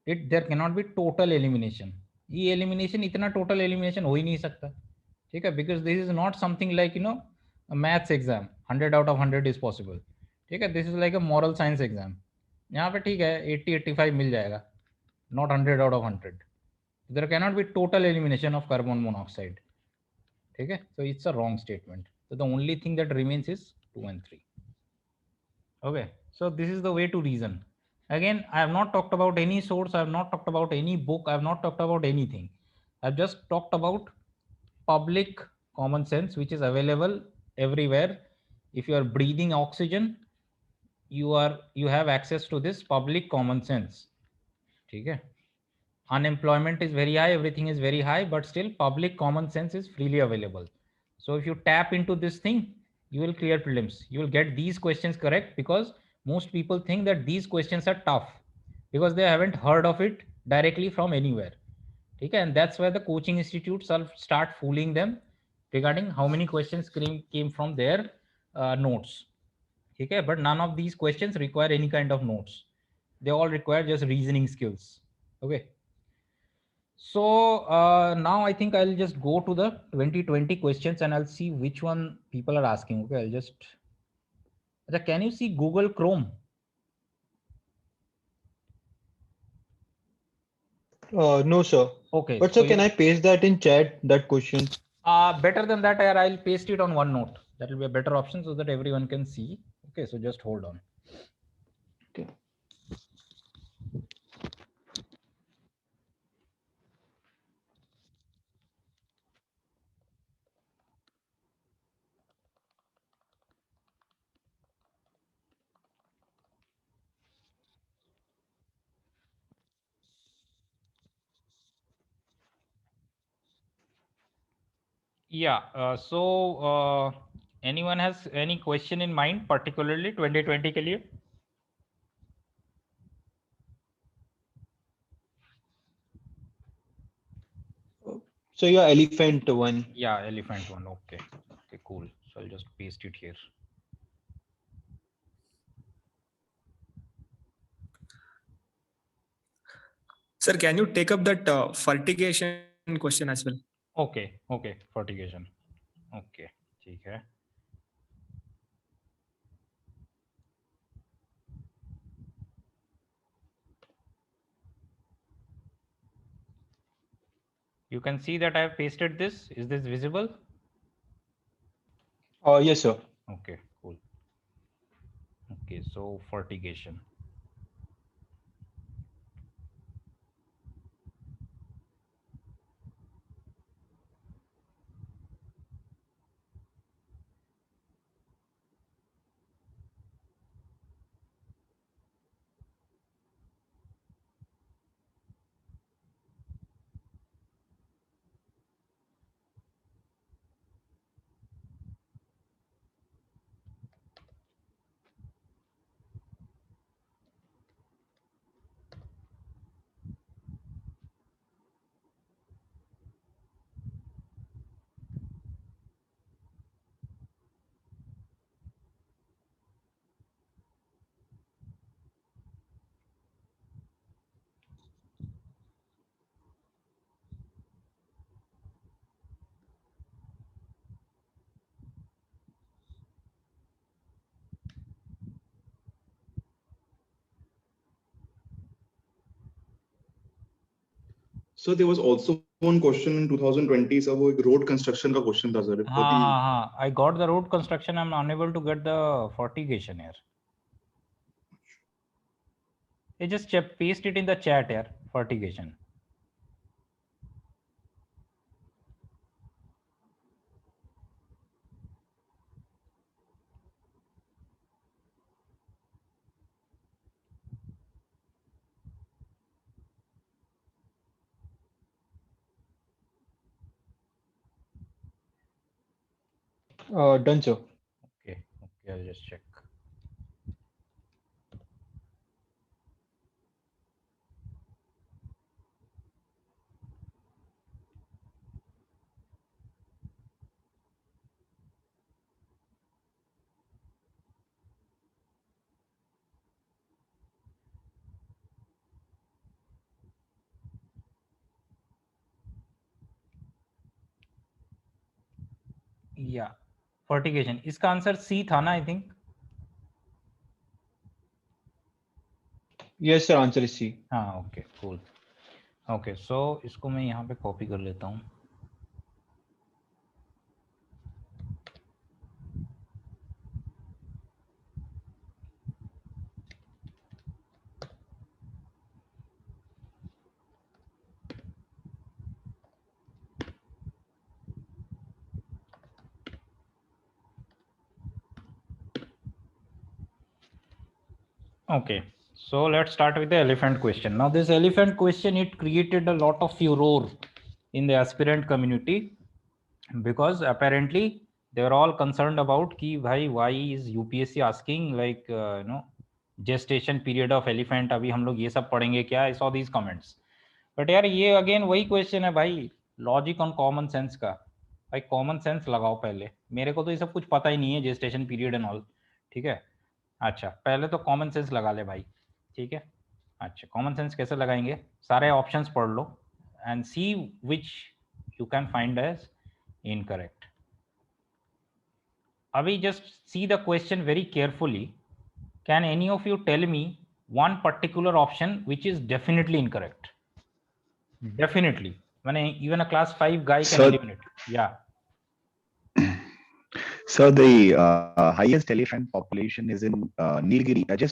there cannot be total elimination. ये elimination, इतना total elimination हो ही नहीं सकता. ठीक है. Because this is not something like a maths exam 100 out of 100 is possible. ठीक है. This is like a moral science exam. यहाँ पे ठीक है 80-85 मिल जाएगा, not 100 out of 100. There cannot be total elimination of carbon monoxide. ठीक है. So it's a wrong statement. So the only thing that remains is 2 and 3. Okay. So this is the way to reason. Again, I have not talked about any source. I have not talked about any book. I have not talked about anything. I've just talked about public common sense, which is available everywhere. If you are breathing oxygen, you have access to this public common sense. Okay. Unemployment is very high, everything is very high, but still public common sense is freely available. So if you tap into this thing, you will clear prelims. You will get these questions correct, because most people think that these questions are tough because they haven't heard of it directly from anywhere. ठीक है, and that's where the coaching institutes start fooling them regarding how many questions came from their notes. ठीक है, but none of these questions require any kind of notes. They all require just reasoning skills. Okay, so now I think I'll just go to the 2020 questions and I'll see which one people are asking. Okay, I'll just, can you see Google Chrome? No, sir. Okay, But so sir, can I paste that in chat, that question? better than that, I'll paste it on OneNote. That will be a better option so that everyone can see. Okay, so just hold on. Okay. Yeah, anyone has any question in mind, particularly 2020 के लिए? So your elephant one. Yeah, elephant one. Okay, okay, cool. So I'll just paste it here. Sir, can you take up that fertigation question as well? Okay, okay, fertigation. Okay, ठीक है. You can see that I have pasted this. Is this visible? Yes, sir. Okay, cool. Okay, so fertigation. So there was also one question in 2020, sir, वो एक road construction का question था, sir. हाँ, I got the road construction. I'm unable to get the fertigation here. You just paste it in the chat here, fertigation. Done, sir. Okay, okay, I'll just check. Yeah, fertigation. इसका answer C था ना, I think. Yes, sir. Answer is C. हाँ, okay, cool. Okay, so इसको मैं यहाँ पे copy कर लेता हूँ. Okay, so let's start with the elephant question. Now this elephant question, it created a lot of furor in the aspirant community because apparently they were all concerned about कि भाई why is UPSC asking like gestation period of elephant, अभी हम लोग ये सब पढ़ेंगे क्या? I saw these comments. But यार ये अगेन वही क्वेश्चन है भाई, लॉजिक ऑन कॉमन सेंस का। भाई कॉमन सेंस लगाओ पहले, मेरे को तो ये सब कुछ पता ही नहीं है, जेस्टेशन पीरियड एंड ऑल, ठीक है। अच्छा पहले तो कॉमन सेंस लगा ले भाई, ठीक है। अच्छा कॉमन सेंस कैसे लगाएंगे, सारे ऑप्शंस पढ़ लो and see which you can find as incorrect. अभी just see the question very carefully, can any of you tell me one particular option which is definitely incorrect? Definitely, when even a class 5 guy can eliminate. Yeah. So the highest elephant population is in Nilgiri. It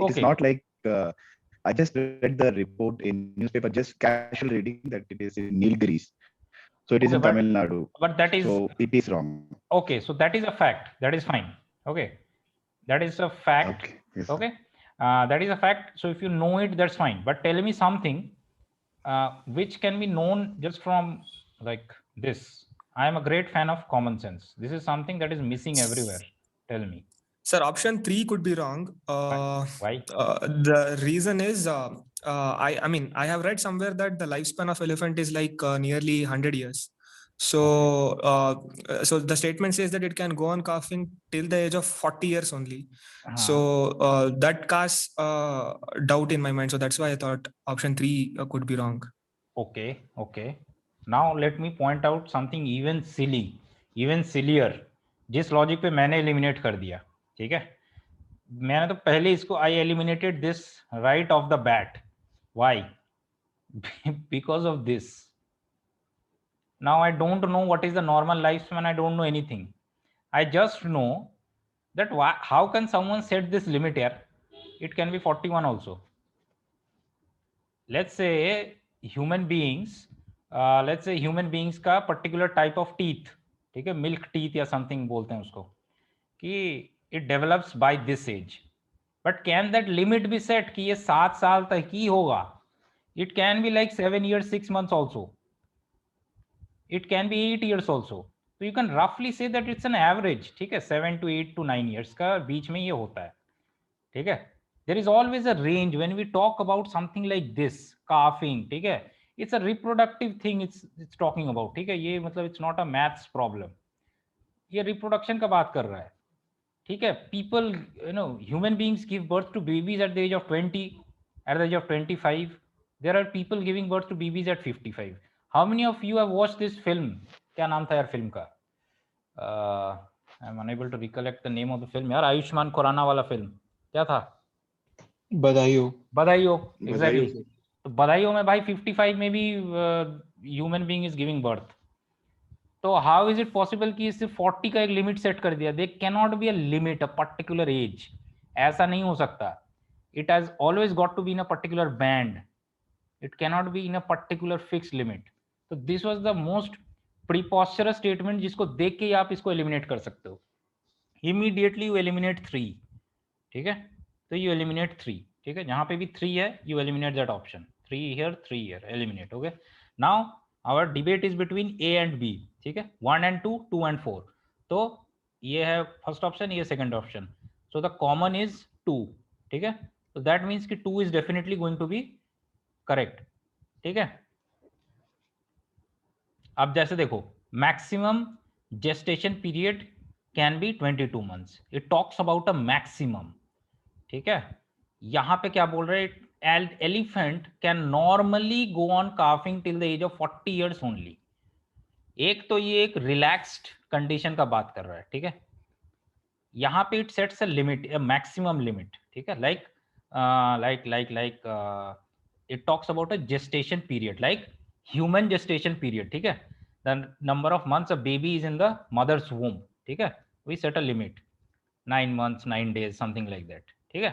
is not like I just read the report in newspaper, just casual reading that it is in Nilgiris. So it is in Tamil Nadu. But that is, so it is wrong. Okay, so that is a fact. That is fine. Okay, that is a fact. Okay. Yes. Okay, that is a fact. So if you know it, that's fine. But tell me something which can be known just from like this. I am a great fan of common sense. This is something that is missing everywhere. Tell me. Sir, option 3 could be wrong. Why? The reason is, I mean, I have read somewhere that the lifespan of elephant is like nearly 100 years. So, so the statement says that it can go on calving till the age of 40 years only. So that casts doubt in my mind. So that's why I thought option 3 could be wrong. Okay, okay. Now let me point out something even silly, even sillier, जिस logic पे मैंने eliminate कर दिया, ठीक है। मैंने तो पहले इसको I eliminated this right off the bat. Why? Because of this. Now I don't know what is the normal lifespan. I don't know anything. I just know that how can someone set this limit here? It can be 41 also. Let's say human beings, का particular type of teeth, ठीक है, milk teeth या something बोलते हैं उसको, कि it develops by this age. But can that limit be set कि ये 7 साल तक ही होगा? It can be like 7 years 6 months also. It can be 8 years also. So you can roughly say that it's an average, ठीक है, 7 to 8 to 9 years का बीच में ये होता है, ठीक है। There is always a range when we talk about something like this, calving, ठीक है, it's a reproductive thing it's talking about, ठीक है। ये मतलब it's not a maths problem, ये reproduction का बात कर रहा है, ठीक है। People, you know, human beings give birth to babies at the age of 20, at the age of 25. There are people giving birth to babies at 55. How many of you have watched this film? क्या नाम था यार film का? I'm unable to recollect the name of the film. यार आयुष्मान खुराना वाला film क्या था? बधाइयो। बधाइयो, exactly. तो बधाइयो में भाई 55 में भी human being is giving birth. तो हाउ इज इट पॉसिबल कि सिर्फ 40 का एक लिमिट सेट कर दिया? They can not be a limit, a particular age, ऐसा नहीं हो सकता। It has always got to be in a particular band, it cannot be in a particular fix limit. तो this was the most preposterous statement जिसको देख के आप इसको एलिमिनेट कर सकते हो। इमीडिएटली यू एलिमिनेट 3, ठीक है। तो यू एलिमिनेट 3, ठीक है, जहां पे भी 3 है you eliminate that option. 3 here 3 here, eliminate, okay. Now our debate is between A and B, ठीक है, 1 and 2, 2 and 4। तो ये है फर्स्ट ऑप्शन, ये second option. So the common is 2, ठीक है। तो दैट मीन्स कि 2 is definitely going to be correct, ठीक है। अब जैसे देखो, maximum gestation period can be 22 months, it talks about a maximum, ठीक है। यहां पे क्या बोल रहे हैं? Elephant can normally go on calving till the age of 40 years only. एक तो ये एक रिलैक्स्ड कंडीशन का बात कर रहा है, ठीक है। यहाँ पे it sets a limit, a maximum limit, ठीक है। Like it talks about a gestation period, like human gestation period, ठीक है। The number of months a baby is in the mother's womb, ठीक है। We set a limit 9 months 9 days, something like that, ठीक है।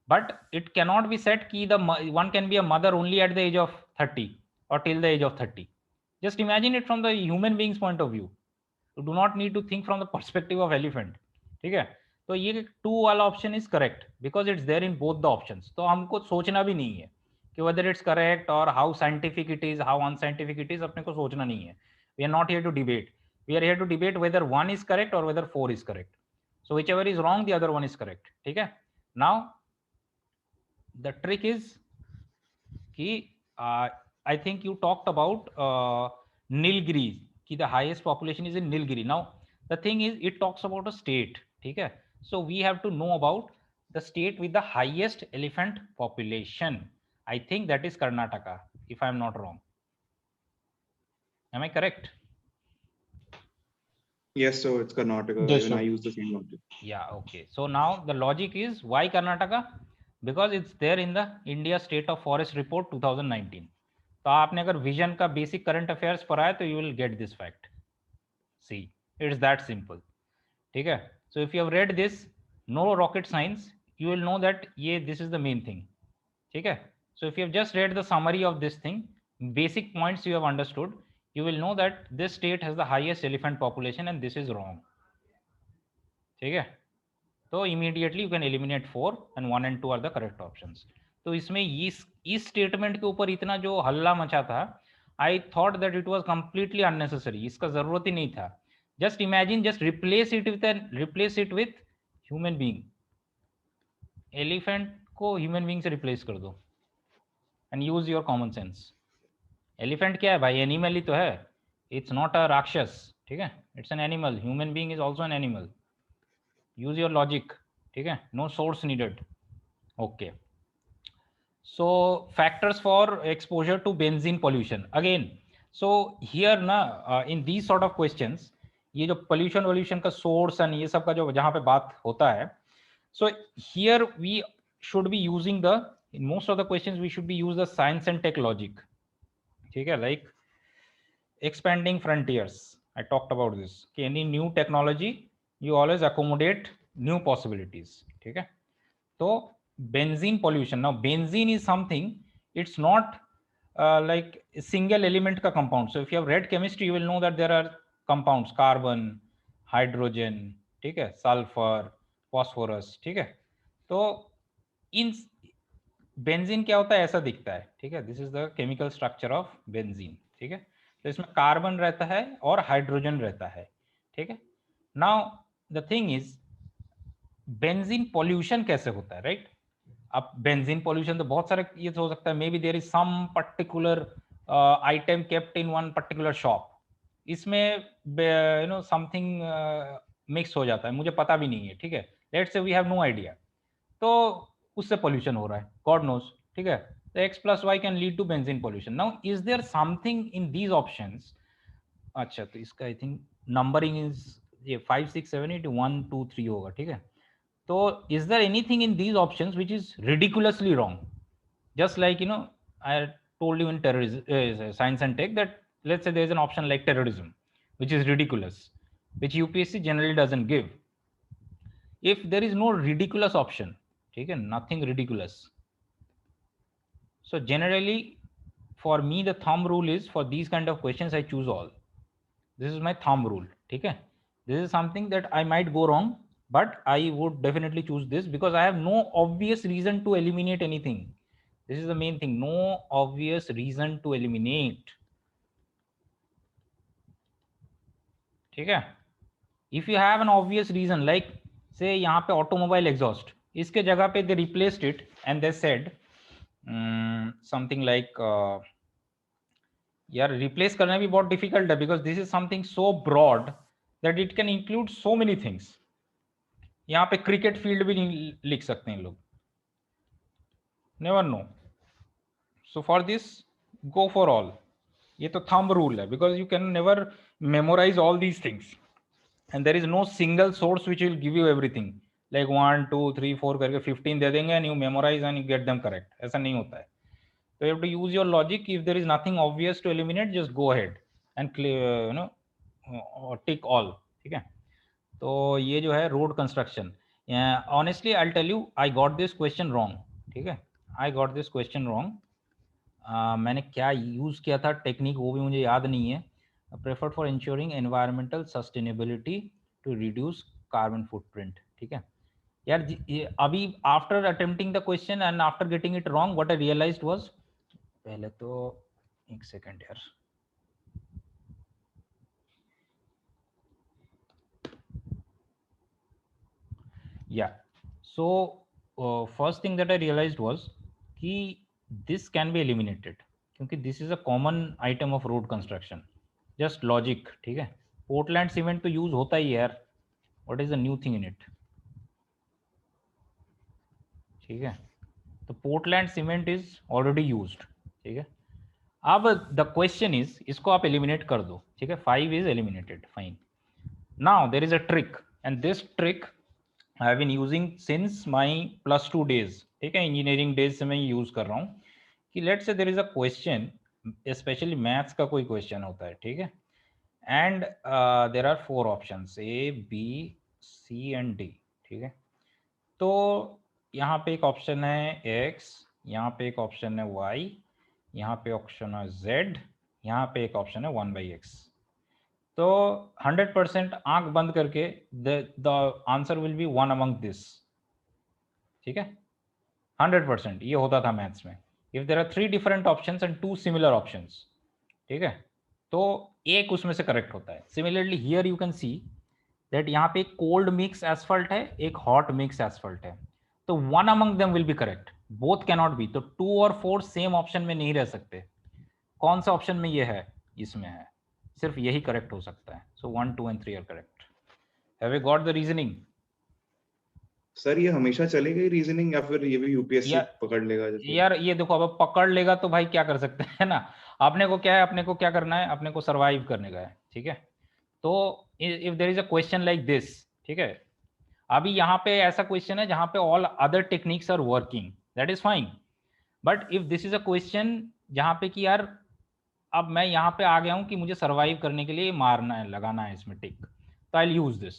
But it cannot be said कि the one can be a mother only at the age of 30 or till the age of 30. Just imagine it from the human being's point of view. You do not need to think from the perspective of elephant, ठीक है। तो ये 2 वाला option is correct because it's there in both the options. तो हमको सोचना भी नहीं है कि whether it's correct or how scientific it is, how unscientific it is, अपने को सोचना नहीं है। We are not here to debate. We are here to debate whether 1 is correct or whether 4 is correct. So whichever is wrong, the other one is correct, ठीक है। Now the trick is कि I think you talked about Nilgiri. Ki the highest population is in Nilgiri. Now the thing is, it talks about a state. Okay, so we have to know about the state with the highest elephant population. I think that is Karnataka, if I am not wrong. Am I correct? Yes, so it's Karnataka. Yes, Even I sir. use the same logic. Yeah, okay. So now the logic is why Karnataka? Because it's there in the India State of Forest Report 2019. तो आपने अगर vision का basic current affairs पढ़ा है तो you will get this fact. See it's that simple. ठीक है. So if you have read this, no rocket science, you will know that ये this is the main thing. ठीक है. So if you have just read the summary of this thing, basic points you have understood, you will know that this state has the highest elephant population and this is wrong. ठीक है. तो immediately you can eliminate 4 and 1 and 2 are the correct options. तो इसमें इस statement के ऊपर इतना जो हल्ला मचा था, I thought that it was completely unnecessary. इसका जरूरत ही नहीं था. Just imagine, just replace it with human being. Elephant को ह्यूमन बीइंग से रिप्लेस कर दो and use your common sense. Elephant क्या है भाई? एनिमल ही तो है. It's not a rakshas. ठीक है. It's an animal. Human being is also an animal. Use your logic. ठीक है. No source needed. Okay. So factors for exposure to benzene pollution again. So here ना in these sort of questions, ये जो pollution वॉल्यूशन का source and ये सब का जो जहाँ पे बात होता है, so here we should be using the, in most of the questions we should be use the science and tech logic. ठीक है. like expanding frontiers, I talked about this. Okay, any new technology you always accommodate new possibilities. ठीक है. तो benzene pollution, now benzene is something, it's not like a single element का compound. So if you have read chemistry you will know that there are compounds, carbon, hydrogen, ठीक है, sulfur, phosphorus. ठीक है. तो in benzene क्या होता है? ऐसा दिखता है. ठीक है. This is the chemical structure of benzene. ठीक है. तो इसमें कार्बन रहता है और हाइड्रोजन रहता है. ठीक है. Now the thing is, benzene pollution कैसे होता है? राइट. अब बेंजीन पॉल्यूशन तो बहुत सारे ये हो सकता है. Maybe there is some particular item kept in one particular shop. इसमें यू नो समथिंग मिक्स हो जाता है, मुझे पता भी नहीं है. ठीक है. Let's say we have no idea. तो उससे पॉल्यूशन हो रहा है. God knows. ठीक है. तो x plus y can lead to benzene pollution. Now is there something in these options? अच्छा, तो इसका आई थिंक नंबरिंग इज ये 5 6 7 8 1 2 3 होगा. ठीक है. तो is there anything in these options which is ridiculously wrong? Just like, you know, I told you in terrorism, science and tech, that let's say there is an option like terrorism which is ridiculous, which UPSC generally doesn't give. If there is no ridiculous option, ठीक है, nothing ridiculous, so generally for me the thumb rule is, for these kind of questions I choose all. This is my thumb rule. ठीक है. This is something that I might go wrong, but I would definitely choose this because I have no obvious reason to eliminate anything. This is the main thing. No obvious reason to eliminate. ठीक है. If you have an obvious reason, like say यहाँ पे automobile exhaust, इसके जगह पे they replaced it and they said something like यार replace करना भी बहुत डिफिकल्ट है because this is something so broad that it can include so many things. यहाँ पे क्रिकेट फील्ड भी नहीं लिख सकते हैं लोग. Never know. So for this go for all. ये तो थंब रूल है because you can never memorise all these things and there is no single source which will give you everything. Like 1 2 3 4 करके 15 दे देंगे and you memorise and you get them correct. ऐसा नहीं होता है. So you have to use your logic. If there is nothing obvious to eliminate, just go ahead and clear, tick all. ठीक है. तो ये जो है road construction, honestly I'll tell you, I got this question wrong. ठीक है. I got this question wrong. मैंने क्या यूज किया था टेक्निक वो भी मुझे याद नहीं है. Preferred for ensuring environmental sustainability to reduce carbon footprint. ठीक है. यार अभी after attempting the question and after getting it wrong, what I realised was, पहले तो एक सेकंड यार, या so first thing that I realised was कि दिस कैन बी एलिमिनेटेड. क्योंकि this is a common item of road construction, just logic, ठीक है। पोर्टलैंड सीमेंट तो यूज होता ही है यार, what is the new thing in it, ठीक है। तो Portland cement is already used, ठीक है। अब द क्वेश्चन इज, इसको आप एलिमिनेट कर दो, ठीक है, 5 is eliminated, fine. Now there is a trick, and this trick I have been using since my +2 days, ठीक है, इंजीनियरिंग डेज से मैं यूज कर रहा हूँ कि let's say there is a question, specially maths का कोई क्वेश्चन होता है, ठीक है, and there are 4 options A, B, C and D, ठीक है। तो यहाँ पे एक ऑप्शन है X, यहाँ पे एक ऑप्शन है Y, यहाँ पे ऑप्शन है Z, यहाँ पे एक ऑप्शन है 1/x। तो 100% आंख बंद करके the answer will be one among this, ठीक है, 100%। ये होता था मैथ्स में, if there are 3 different options and 2 similar options, ठीक है, तो एक उसमें से करेक्ट होता है। Similarly here you can see that यहाँ पे एक कोल्ड मिक्स एसफल्ट है, एक हॉट मिक्स एसफल्ट है, तो one among them will be correct, both can not B. तो 2 और 4 सेम ऑप्शन में नहीं रह सकते। कौन सा ऑप्शन में ये है, इसमें है, सिर्फ यही करेक्ट हो सकता है। So 1, 2 and 3 are correct. Have you got the reasoning? Sir ये हमेशा चलेगा रीजनिंग या फिर ये भी यूपीएससी या- पकड़ लेगा? जैसे यार ये देखो, अब पकड़ लेगा तो भाई क्या कर सकते हैं ना, अपने को क्या है, अपने को क्या करना है, अपने को सरवाइव करने का है, ठीक है। तो if there is a question like this, ठीक है, अभी यहाँ पे ऐसा क्वेश्चन है जहाँ पे all other techniques are working, that is fine. But if this is a question जहाँ पे कि यार अब मैं यहाँ पे आ गया हूँ कि मुझे सरवाइव करने के लिए मारना है, लगाना है इसमें टिक, तो I use this,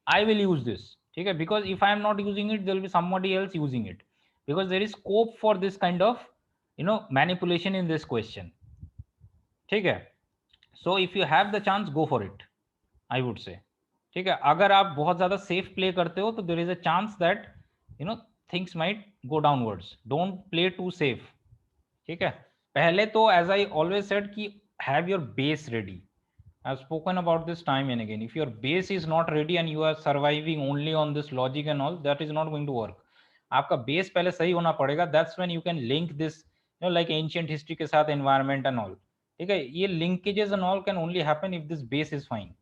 I will use this, ठीक है, because if I am not using it there will be somebody else using it, because there is scope for this kind of manipulation in this question, ठीक है। So if you have the chance go for it, I would say, ठीक है। अगर आप बहुत ज्यादा safe play करते हो तो there is a chance that things might go downwards, don't play to safe, ठीक है। पहले तो एज आई ऑलवेज सेड कि have your base ready, I have spoken about this time and again, if your base is not ready and you are surviving only on this logic and all, that is not going to work. आपका base पहले सही होना पड़ेगा, that's when you can link this like ancient history के साथ environment and all, ठीक है। ये linkages and all can only happen if this base is fine,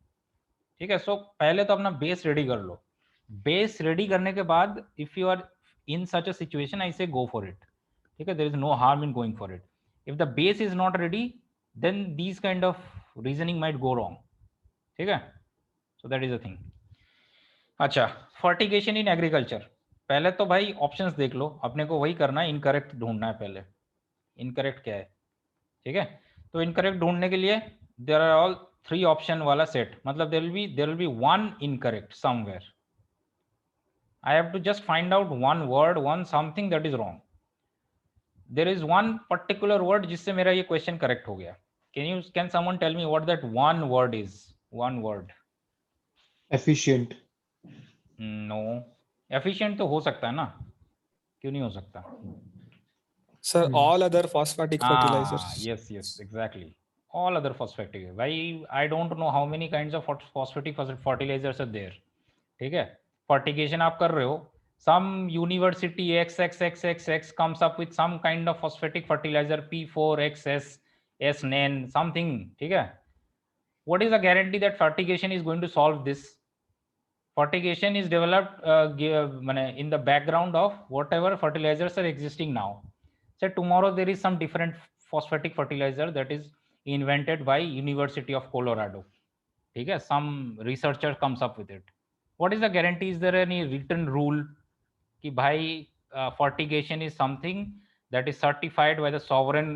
ठीक है। सो पहले तो अपना बेस रेडी कर लो, बेस रेडी करने के बाद if you are in such a situation I say go for it, ठीक है, there is no harm in going for it. If the base is not ready then these kind of reasoning might go wrong, ठीक है। So that is a thing. अच्छा, fertigation in agriculture, पहले तो भाई options देख लो, अपने को वही करना है, इनकरेक्ट ढूंढना है पहले, इनकरेक्ट क्या है, ठीक है। तो इनकरेक्ट ढूंढने के लिए देयर आर ऑल 3 ऑप्शन वाला सेट, मतलब there will be 1 incorrect somewhere, I have to just find out one word, one something that is wrong. There is one particular word जिससे मेरा ये question correct हो गया. Can someone tell me what that one word is? One word. Efficient. No. Efficient तो हो सकता है ना, क्यों नहीं हो सकता? Sir, all other phosphatic fertilizers. Yes, exactly. All other phosphatic. Why? I don't know how many kinds of phosphatic fertilizers are there. ठीक है, fertigation आप कर रहे हो, some university XXXXX comes up with some kind of phosphatic fertilizer P4XS SNN something, ठीक है. What is the guarantee that fertigation is going to solve this? Fertigation is developed in the background of whatever fertilizers are existing now. Say tomorrow there is some different phosphatic fertilizer that is invented by University of Colorado, ठीक है, some researcher comes up with it. What is the guarantee? Is there any written rule कि भाई fertigation is something that is certified by the sovereign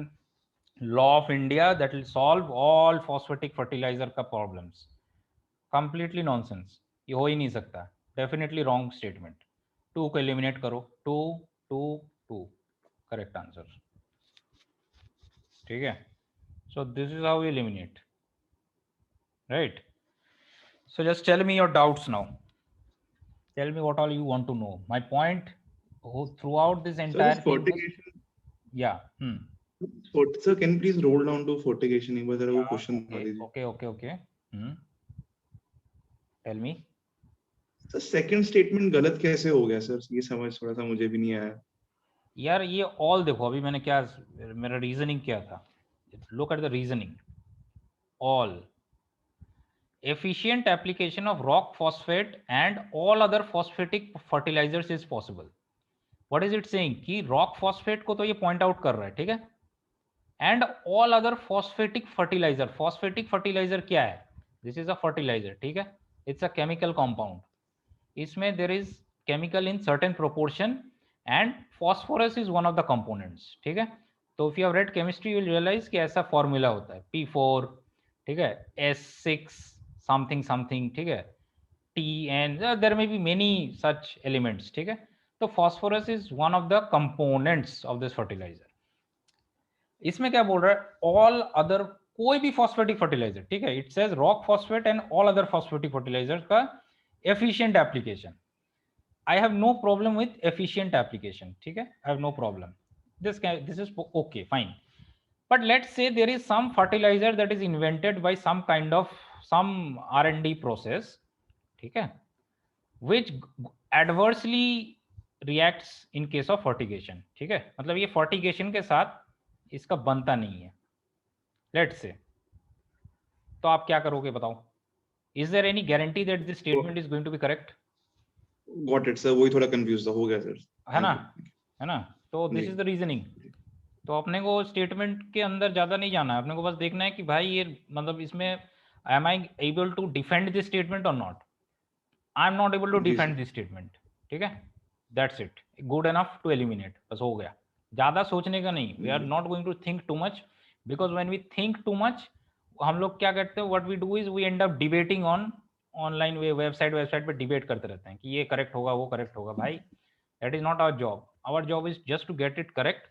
law of India that will solve all phosphatic fertilizer का problems? Completely nonsense. ये हो ही नहीं सकता. Definitely wrong statement. 2 को eliminate करो. 2, 2, 2. Correct answer. ठीक है. So this is how we eliminate. Right. So just tell me your doubts now. Tell me what all you want to know. My point throughout this entire this thing fertigation. Yeah. Sir, can you please roll down to fertigation? एक बार जरा वो question बता दीजिए. Okay. Tell me. Sir second statement गलत कैसे हो गया sir? ये समझ थोड़ा सा मुझे भी नहीं आया यार ये ऑल देखो, अभी मैंने क्या, मेरा रीजनिंग क्या था, look at the reasoning. All efficient application of rock phosphate and all other phosphatic fertilizers is possible. What is it saying? कि rock phosphate को तो ये point out कर रहा है, ठीक है? And all other phosphatic fertilizer. Phosphatic fertilizer क्या है? This is a fertilizer, ठीक है? It's a chemical compound. इसमें there is chemical in certain proportion and phosphorus is one of the components, ठीक है? तो if you have read chemistry, you will realize कि ऐसा formula होता है P4, ठीक है? S6 something something, ठीक है? Tn, there may be many such elements, ठीक है? तो phosphorus is one of the components of this fertilizer. इसमें क्या बोल रहा है? All other कोई भी phosphatic fertilizer, ठीक है? It says rock phosphate and all other phosphatic fertilizers का efficient application. I have no problem with efficient application, ठीक है? I have no problem. This is okay, fine. But let's say there is some fertilizer that is invented by some kind of some R&D process, ठीक है? Which adversely reacts in case of fertigation, ठीक है? मतलब ये fertigation के साथ इसका बनता नहीं है, let's say. तो आप क्या करोगे बताओ? Is there any guarantee that this statement is going to be correct? Got it, sir. वही थोड़ा confused हो गया sir. है ना? तो this is the reasoning. तो अपने को स्टेटमेंट के अंदर ज्यादा नहीं जाना है, अपने को बस देखना है कि भाई ये मतलब इसमें am I able to defend this statement or not? I am not able to defend this statement, ठीक है? That's it. Good enough to eliminate. बस हो गया. ज्यादा सोचने का नहीं. We are not going to think too much because when we think too much, हम लोग क्या करते हैं? What we do is we end up debating on online website पे डिबेट करते रहते हैं कि ये करेक्ट होगा, वो करेक्ट होगा. भाई that is not our job. Our job is just to get it correct.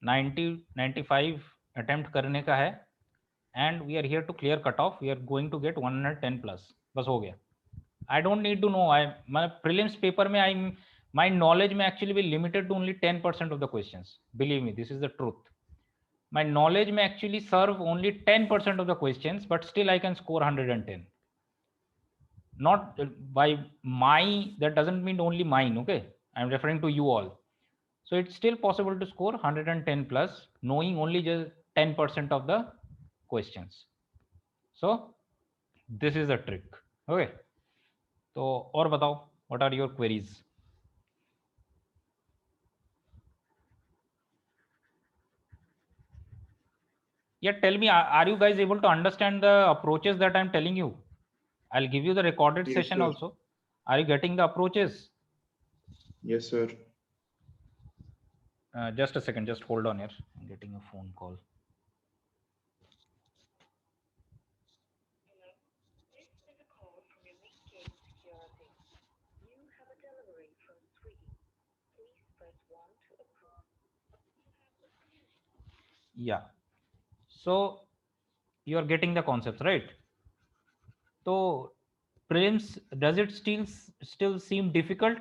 90-95 attempt करने का है and we are here to clear cut off. We are going to get 110 plus. बस हो गया. I don't need to know. मैं prelims paper में my knowledge में actually be limited to only 10% of the questions. Believe me, this is the truth. My knowledge may actually serve only 10% of the questions, but still I can score 110. Not by my, that doesn't mean only mine, okay? I'm referring to you all. So it's still possible to score 110 plus, knowing only just 10% of the questions. So this is the trick, okay? So और बताओ, what are your queries? Yeah, tell me, are you guys able to understand the approaches that I'm telling you? I'll give you the recorded Yes, session sir. also. Are you getting the approaches? Yes, sir. Just a second, just hold on here. I'm getting a phone call. Yeah. So you are getting the concepts, right? So prelims, does it still seem difficult,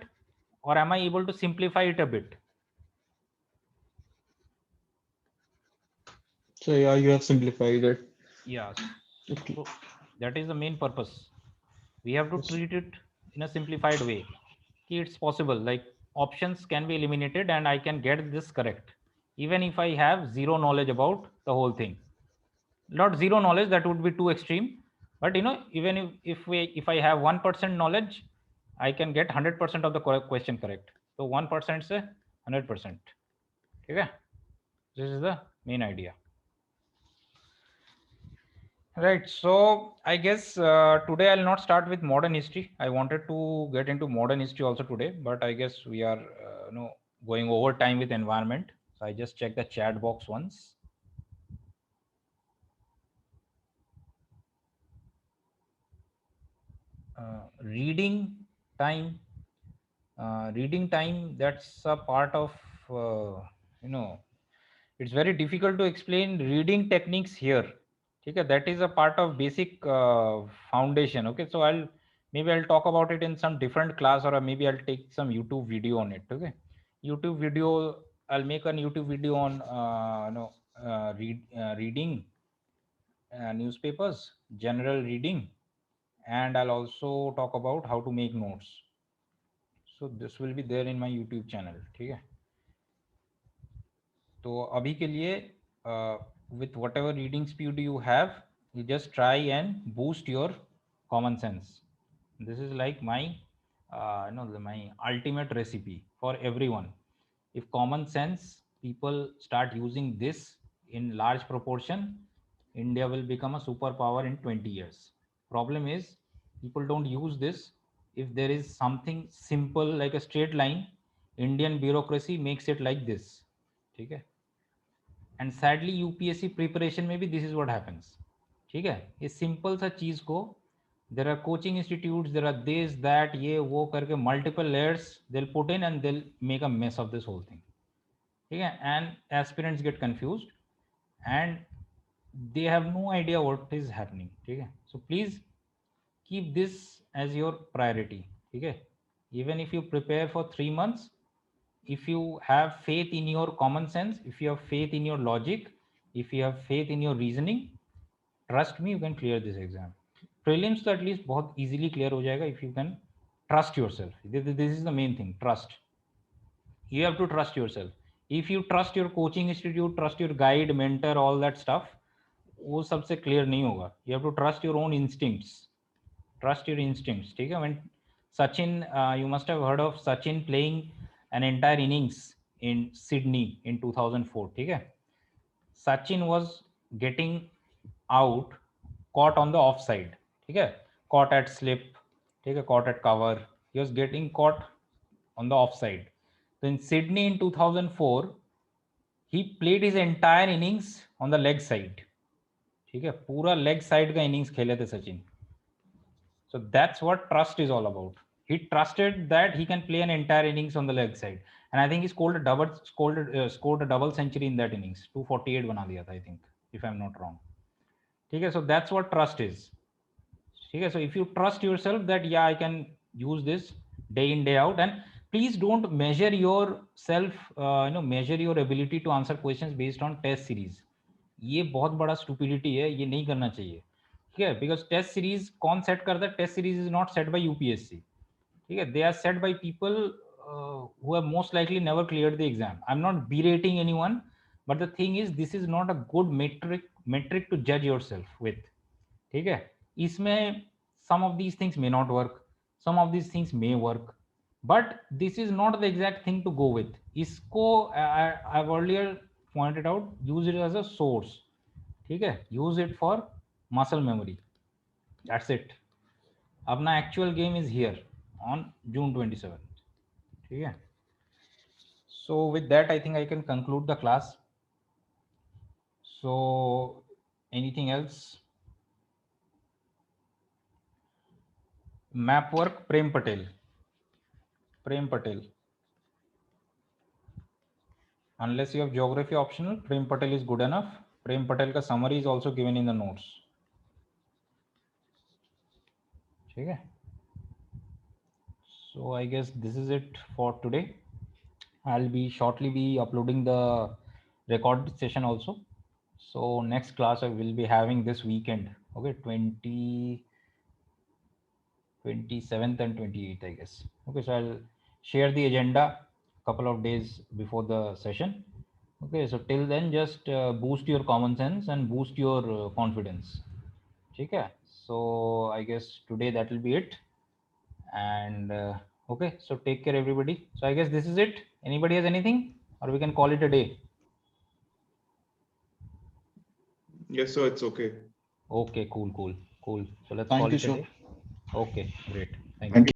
or am I able to simplify it a bit? So yeah, you have simplified it. Yes. Okay. So that is the main purpose. We have to treat it in a simplified way. It's possible, like options can be eliminated and I can get this correct, even if I have zero knowledge about the whole thing. Not zero knowledge, that would be too extreme, but you know, even if I have 1% knowledge, I can get 100% of the question correct. So 1% से 100%. Okay, this is the main idea. Right, so I guess today I'll not start with modern history. I wanted to get into modern history also today, but I guess we are going over time with environment. So I just check the chat box once. Reading time, that's a part of it's very difficult to explain reading techniques here. Okay, that is a part of basic foundation. Okay, so I'll talk about it in some different class, or maybe I'll take some YouTube video on it. Okay, YouTube video, I'll make a YouTube video on reading newspapers, general reading, and I'll also talk about how to make notes. So this will be there in my YouTube channel. ठीक है, तो अभी के लिए with whatever reading speed you have, you just try and boost your common sense. This is like my my ultimate recipe for everyone. If common sense people start using this in large proportion, India will become a superpower in 20 years. Problem is people don't use this. If there is something simple like a straight line, Indian bureaucracy makes it like this. Okay? And sadly UPSC preparation में भी this is what happens. ठीक है, ये simple सा चीज को there are coaching institutes, there are this that ये वो करके multiple layers they will put in and they will make a mess of this whole thing. ठीक है, and aspirants get confused and they have no idea what is happening. ठीक है, so please keep this as your priority. ठीक है, even if you prepare for 3 months, if you have faith in your common sense, if you have faith in your logic, if you have faith in your reasoning, trust me, you can clear this exam. Prelims तो at least बहुत easily clear हो जाएगा if you can trust yourself. This is the main thing, trust. You have to trust yourself. If you trust your coaching institute, trust your guide, mentor, all that stuff, वो सबसे clear नहीं होगा. You have to trust your own instincts. Trust your instincts. ठीक है, when Sachin, you must have heard of Sachin playing an entire innings in Sydney in 2004. ठीक है, Sachin was getting out, caught on the offside. ठीक है, caught at slip. ठीक है, caught at cover. He was getting caught on the offside. So in Sydney in 2004, he played his entire innings on the leg side. ठीक है, पूरा leg side का innings खेले थे Sachin. So that's what trust is all about. He trusted that he can play an entire innings on the leg side, and I think he scored a double century in that innings. 248 बना दिया था, I think, if I'm not wrong. ठीक है, so that's what trust is. ठीक है, so if you trust yourself that yeah, I can use this day in day out, and please don't measure yourself, measure your ability to answer questions based on test series. ये बहुत बड़ा stupidity है, ये नहीं करना चाहिए. ठीक है, बिकॉज टेस्ट सीरीज कौन सेट करता है? Test series is not set by UPSC. ठीक है, they are set by people who have most likely never cleared the exam. I'm not berating anyone, but the thing is this is not a good metric to judge yourself with. ठीक है, इसमें some of these things may not work, some of these things may work, but this is not the exact thing to go with. इसको I've earlier pointed out, use it as a source. ठीक है, use it for muscle memory. That's it. अपना actual game is here on June 27th. ठीक है, so with that I think I can conclude the class. So anything else? Map work, Prem Patel. Unless you have geography optional, Prem Patel is good enough. Prem Patel का summary is also given in the notes. ठीक है, so I guess this is it for today. I'll be shortly be uploading the recorded session also. So next class I will be having this weekend. Okay, 27th and 28th, I guess. Okay, so I'll share the agenda a couple of days before the session. Okay, so till then just boost your common sense and boost your confidence. Okay, so I guess today that will be it. And okay, so take care everybody. So I guess this is it. Anybody has anything, or we can call it a day? Yes, so it's okay. Okay, cool. So let's Thank call you, it a sir. day. Okay, great. Thank you.